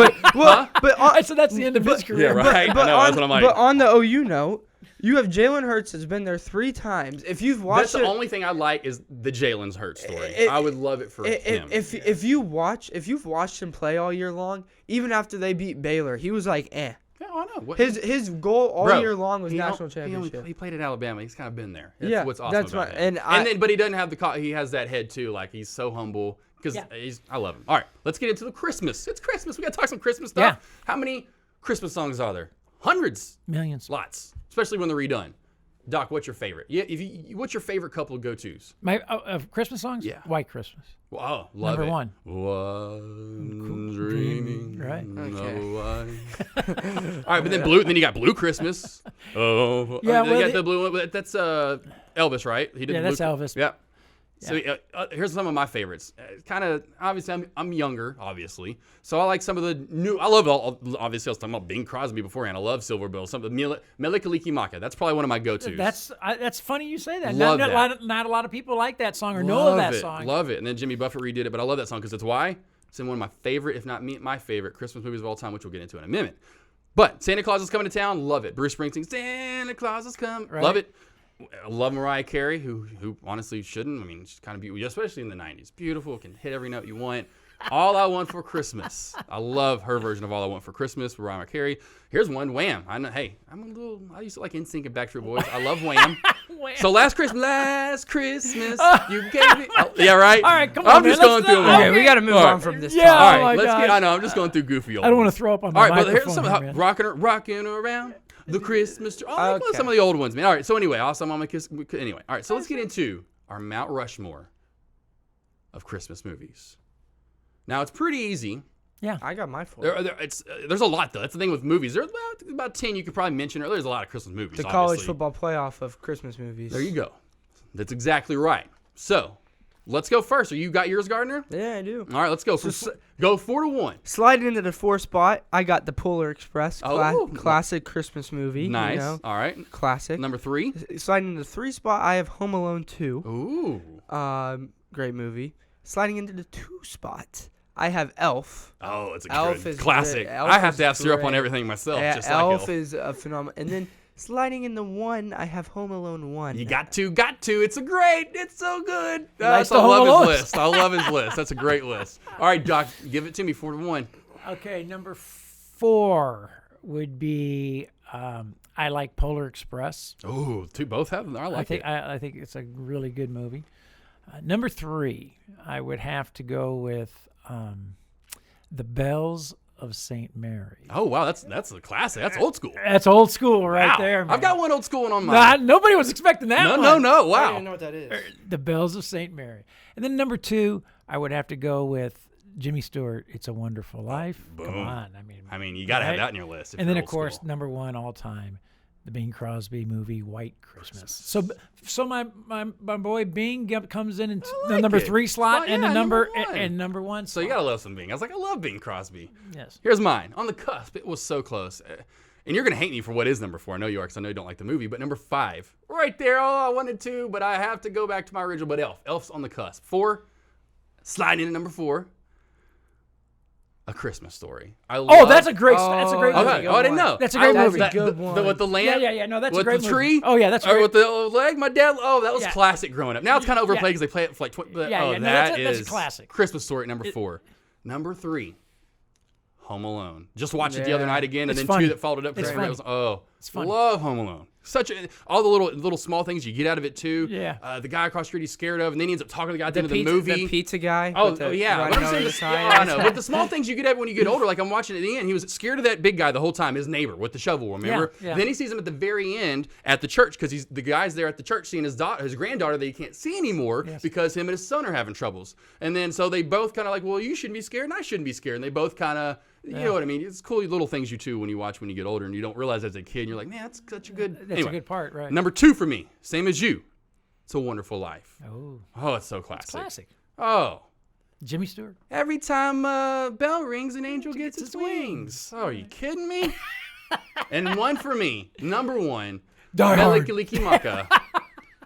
So that's the end of his career. Yeah, right. That's what I'm like. But on the OU note, you have Jalen Hurts has been there 3 times. If you've watched the only thing I like is the Jalen Hurts story. I would love it for him. If you've watched him play all year long, even after they beat Baylor, he was like, eh. Yeah, I know. His goal all year long was national championship. He played at Alabama. He's kind of been there. That's what's awesome about him. But he doesn't have he has that head too. Like he's so humble because I love him. All right, let's get into the Christmas. It's Christmas. We got to talk some Christmas stuff. Yeah. How many Christmas songs are there? Hundreds. Millions. Lots. Especially when they're redone. Doc, what's your favorite? Yeah, what's your favorite couple of go-tos? Of Christmas songs? Yeah. White Christmas. Wow, love Number it. 1. One dreaming. Right. Okay. All right, but then you got Blue Christmas. Oh, yeah. You got the blue one. That's Elvis, right? He did. That's Elvis. Yeah. So here's some of my favorites. Kind of obviously, I'm younger, obviously, so I like some of the new. I love obviously I was talking about Bing Crosby beforehand. I love Silver Bill. Some of the Melikaliki Maka. That's probably one of my go-tos. That's funny you say that. Love Not a lot of people like that song or know of that song. Love it. And then Jimmy Buffett redid it, but I love that song because it's why it's in one of my favorite, if not my favorite, Christmas movies of all time, which we'll get into in a minute. But Santa Claus is coming to town. Love it. Bruce Springsteen. Santa Claus is coming. Right. Love it. I love Mariah Carey, who honestly shouldn't. I mean, she's kind of beautiful, especially in the 90s. Beautiful, can hit every note you want. All I Want for Christmas. I love her version of All I Want for Christmas with Mariah Carey. Here's one, Wham. I know. Hey, I used to like NSYNC and Backstreet Boys. I love Wham. So last Christmas, you gave me. Oh, yeah, right. All right, come on. I'm just going through them. Okay, we got to move on from this. Yeah. All Oh right, my let's get. God. I know. I'm just going through goofy old. I don't want ones. to throw up on All my right, but here's microphone. some man. rocking around the Christmas tree. Oh, Okay. some of the old ones, man. All right. So anyway, also Mama Kiss. Anyway, all right. So let's get into our Mount Rushmore of Christmas movies. Now it's pretty easy. Yeah. I got my four. There's a lot though. That's the thing with movies. There's about 10 you could probably mention. There's a lot of Christmas movies. The college obviously. football playoff of Christmas movies. There you go. That's exactly right. So let's go first. You got yours, Gardner? Yeah, I do. All right, let's go. Go 4-1. Sliding into the 4 spot, I got the Polar Express. Oh. Classic Christmas movie. Nice. You know, All right. classic. Number 3. Sliding into the 3 spot, I have Home Alone 2. Ooh. Great movie. Sliding into the 2 spot, I have Elf. Oh, it's a Elf good is classic. great. Elf I have is to have syrup on great. everything myself, Yeah, just Elf like Elf. is a phenomenal. And then sliding in the 1, I have Home Alone 1. You got to. It's it's so good. likes I the Home love Alone. his list. I love his list. That's a great list. All right, Doc, give it to me 4-1. Okay, number 4 would be I like Polar Express. Oh, both have them. I like it. I think it's a really good movie. Number 3, I would have to go with The Bells of St. Mary. Oh wow, that's a classic. That's old school. That's old school right Wow. there, man. I've got one old school one on mine. Nobody was expecting that one. No. I don't Wow. even know what that is. The Bells of St. Mary. And then number 2, I would have to go with Jimmy Stewart, It's a Wonderful Life. Come Boom. on. I mean, you got to have right? that in your list. If And you're then, of old course, school. number 1 all time, the Bing Crosby movie, White Christmas. So my boy Bing comes in the like number it. 3 slot Well, and yeah, the number number 1. and number 1. So you gotta love some Bing. I was like, I love Bing Crosby. Yes. Here's mine. On the cusp. It was so close. And you're gonna hate me for what is number 4. I know you are, because I know you don't like the movie. But number 5, right there. Oh, I wanted to, but I have to go back to my original. But Elf's on the cusp. 4, sliding into number 4. A Christmas Story. That's a great movie. Okay. Oh, I didn't know. That's a great movie. That's a good one. With the lamp. Yeah. No, that's a with great the movie. tree. Oh, yeah, that's Or great. with the leg. My dad. Oh, that was Yeah. classic growing up. Now it's kind of overplayed because they play it for like. No, that's a classic. Christmas Story at number 4. Number 3. Home Alone. Just watched it the other Yeah. night again, and It's then funny. 2 that followed it up. It's funny. It's funny. Love Home Alone. All the little small things you get out of it too. Yeah. The guy across the street he's scared of, and then he ends up talking to the guy at the end of the movie. The pizza guy. Oh, with the yeah. running But I'm over saying the the- sign. yeah, I know. But the small things you get at when you get older, like I'm watching at the end, he was scared of that big guy the whole time, his neighbor with the shovel, remember? Yeah. Then he sees him at the very end at the church, because the guy's there at the church seeing his granddaughter that he can't see anymore because him and his son are having troubles. And then so they both kind of like, well, you shouldn't be scared and I shouldn't be scared. And they both kind of, you know what I mean? It's cool little things you when you watch when you get older, and you don't realize as a kid, and you're like, man, that's such a good. That's anyway, a good part, right? Number 2 for me, same as you. It's a Wonderful Life. Oh, It's so classic. classic. Oh. Jimmy Stewart. Every time a bell rings, an angel gets its wings. Oh, are you kidding me? And 1 for me, number 1, Die Hard. Melikilikimaka,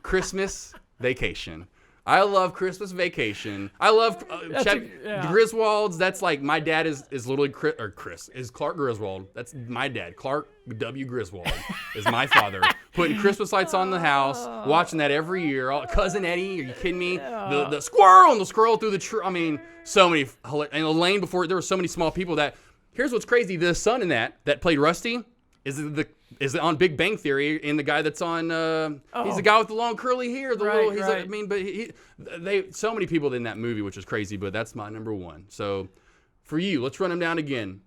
Christmas Vacation. I love Christmas Vacation. I love Griswolds. That's like my dad is literally Chris is Clark Griswold. That's my dad. Clark W. Griswold is my father. Putting Christmas lights on the house, watching that every year. Cousin Eddie, are you kidding me? The squirrel and the squirrel through the tree. I mean, so many. And Elaine before there were so many small people that. Here's what's crazy. The son in that played Rusty is on Big Bang Theory, and the guy that's on he's the guy with the long curly hair. So many people in that movie, which is crazy, but that's my number 1. So for you, let's run them down again.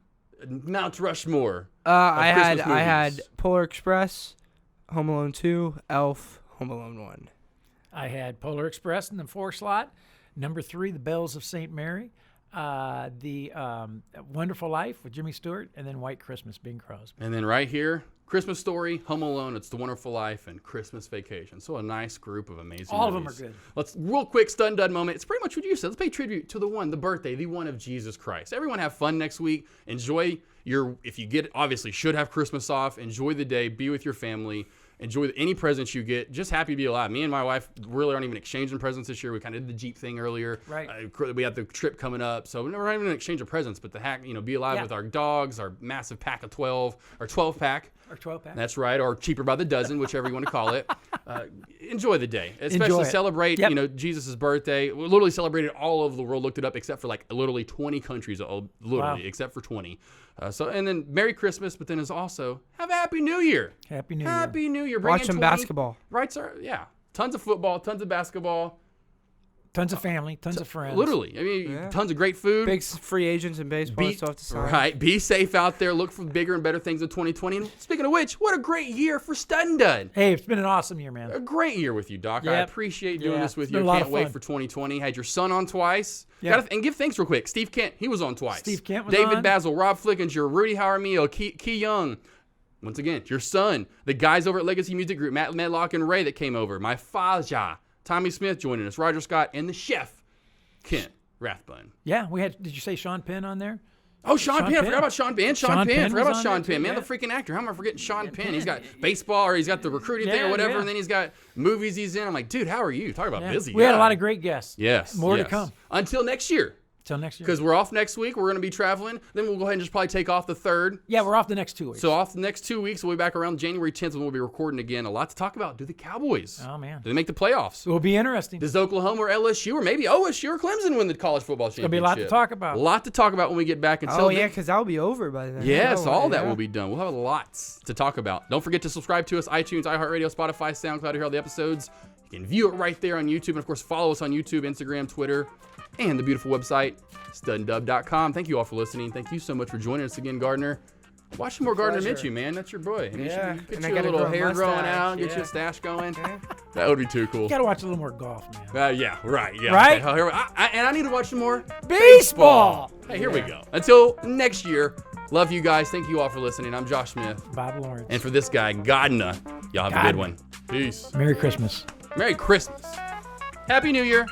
Mount Rushmore. I Christmas had movies. Polar Express, Home Alone 2, Elf, Home Alone 1. I had Polar Express in the 4 slot. Number 3, The Bells of St. Mary. The Wonderful Life with Jimmy Stewart, and then White Christmas, Bing Crosby. And then right here, Christmas Story, Home Alone, It's the Wonderful Life, and Christmas Vacation. So a nice group of amazing All of them movies. are good. Let's, real quick, stun dud moment. It's pretty much what you said. Let's pay tribute to the one of Jesus Christ. Everyone have fun next week. Enjoy if you get, obviously should have Christmas off. Enjoy the day. Be with your family. Enjoy any presents you get. Just happy to be alive. Me and my wife really aren't even exchanging presents this year. We kind of did the Jeep thing earlier. Right. We have the trip coming up, so we're not even an exchange of presents, but be alive with our dogs, our massive pack of 12, or 12 pack. Or 12 pack. That's right, or cheaper by the dozen, whichever you want to call it. Enjoy the day, especially celebrate. Jesus' birthday. We literally celebrated all over the world. Looked it up, except for like literally 20 countries. Except for 20. And then Merry Christmas, but then is also have a Happy New Year. Happy New Year. Happy New Year. Watch some basketball. Right, sir. Yeah. Tons of football, tons of basketball. Tons of family, tons of friends. Literally. I mean, tons of great food. Big free agents in baseball stuff to sign. Right. Be safe out there. Look for bigger and better things in 2020. And speaking of which, what a great year for Stud and Dud. Hey, it's been an awesome year, man. A great year with you, Doc. Yep. I appreciate doing this with you. Can't wait for 2020. Had your son on twice. Yeah. And give thanks real quick. Steve Kent, he was on twice. Steve Kent was David on. Basil, Rob Flickinger, Rudy Jaramillo, Key Young. Once again, your son. The guys over at Legacy Music Group, Matt Medlock and Ray that came over. My father, Tommy Smith joining us. Roger Scott and the chef, Kent Rathbun. Yeah, we had. Did you say Sean Penn on there? Oh, Sean Penn. I forgot about Sean Penn. Sean Penn. Forgot about Sean Penn. Man, yeah. the freaking actor. How am I forgetting Sean Penn? He's got baseball, or he's got the recruiting thing or whatever, and then he's got movies he's in. I'm like, dude, how are you? Talk about busy. We had a lot of great guests. Yes. More to come. Until next year. Till next year. Because we're off next week. We're going to be traveling. Then we'll go ahead and just probably take off the 3rd. Yeah, we're off the next 2 weeks. So off the next 2 weeks. We'll be back around January 10th when we'll be recording again. A lot to talk about. Do the Cowboys? Oh, man. Do they make the playoffs? It will be interesting. Does Oklahoma or LSU or maybe OSU or Clemson win the college football championship? There'll be a lot to talk about. A lot to talk about when we get back. Until then, because that'll be over by then. Yes, all that will be done. We'll have lots to talk about. Don't forget to subscribe to us, iTunes, iHeartRadio, Spotify, SoundCloud to hear all the episodes. You can view it right there on YouTube. And, of course, follow us on YouTube, Instagram, Twitter, and the beautiful website, studanddub.com. Thank you all for listening. Thank you so much for joining us again, Gardner. Watch some more Gardner Minshew, man. That's your boy. And get and your little hair growing mustache. out, get your stash going. That would be too cool. You got to watch a little more golf, man. Yeah, right. Yeah. Right? Okay. And I need to watch some more Baseball. Hey, here we go. Until next year, love you guys. Thank you all for listening. I'm Josh Smith. Bob Lawrence. And for this guy, Gardner, y'all have a good one. Peace. Merry Christmas. Merry Christmas. Happy New Year.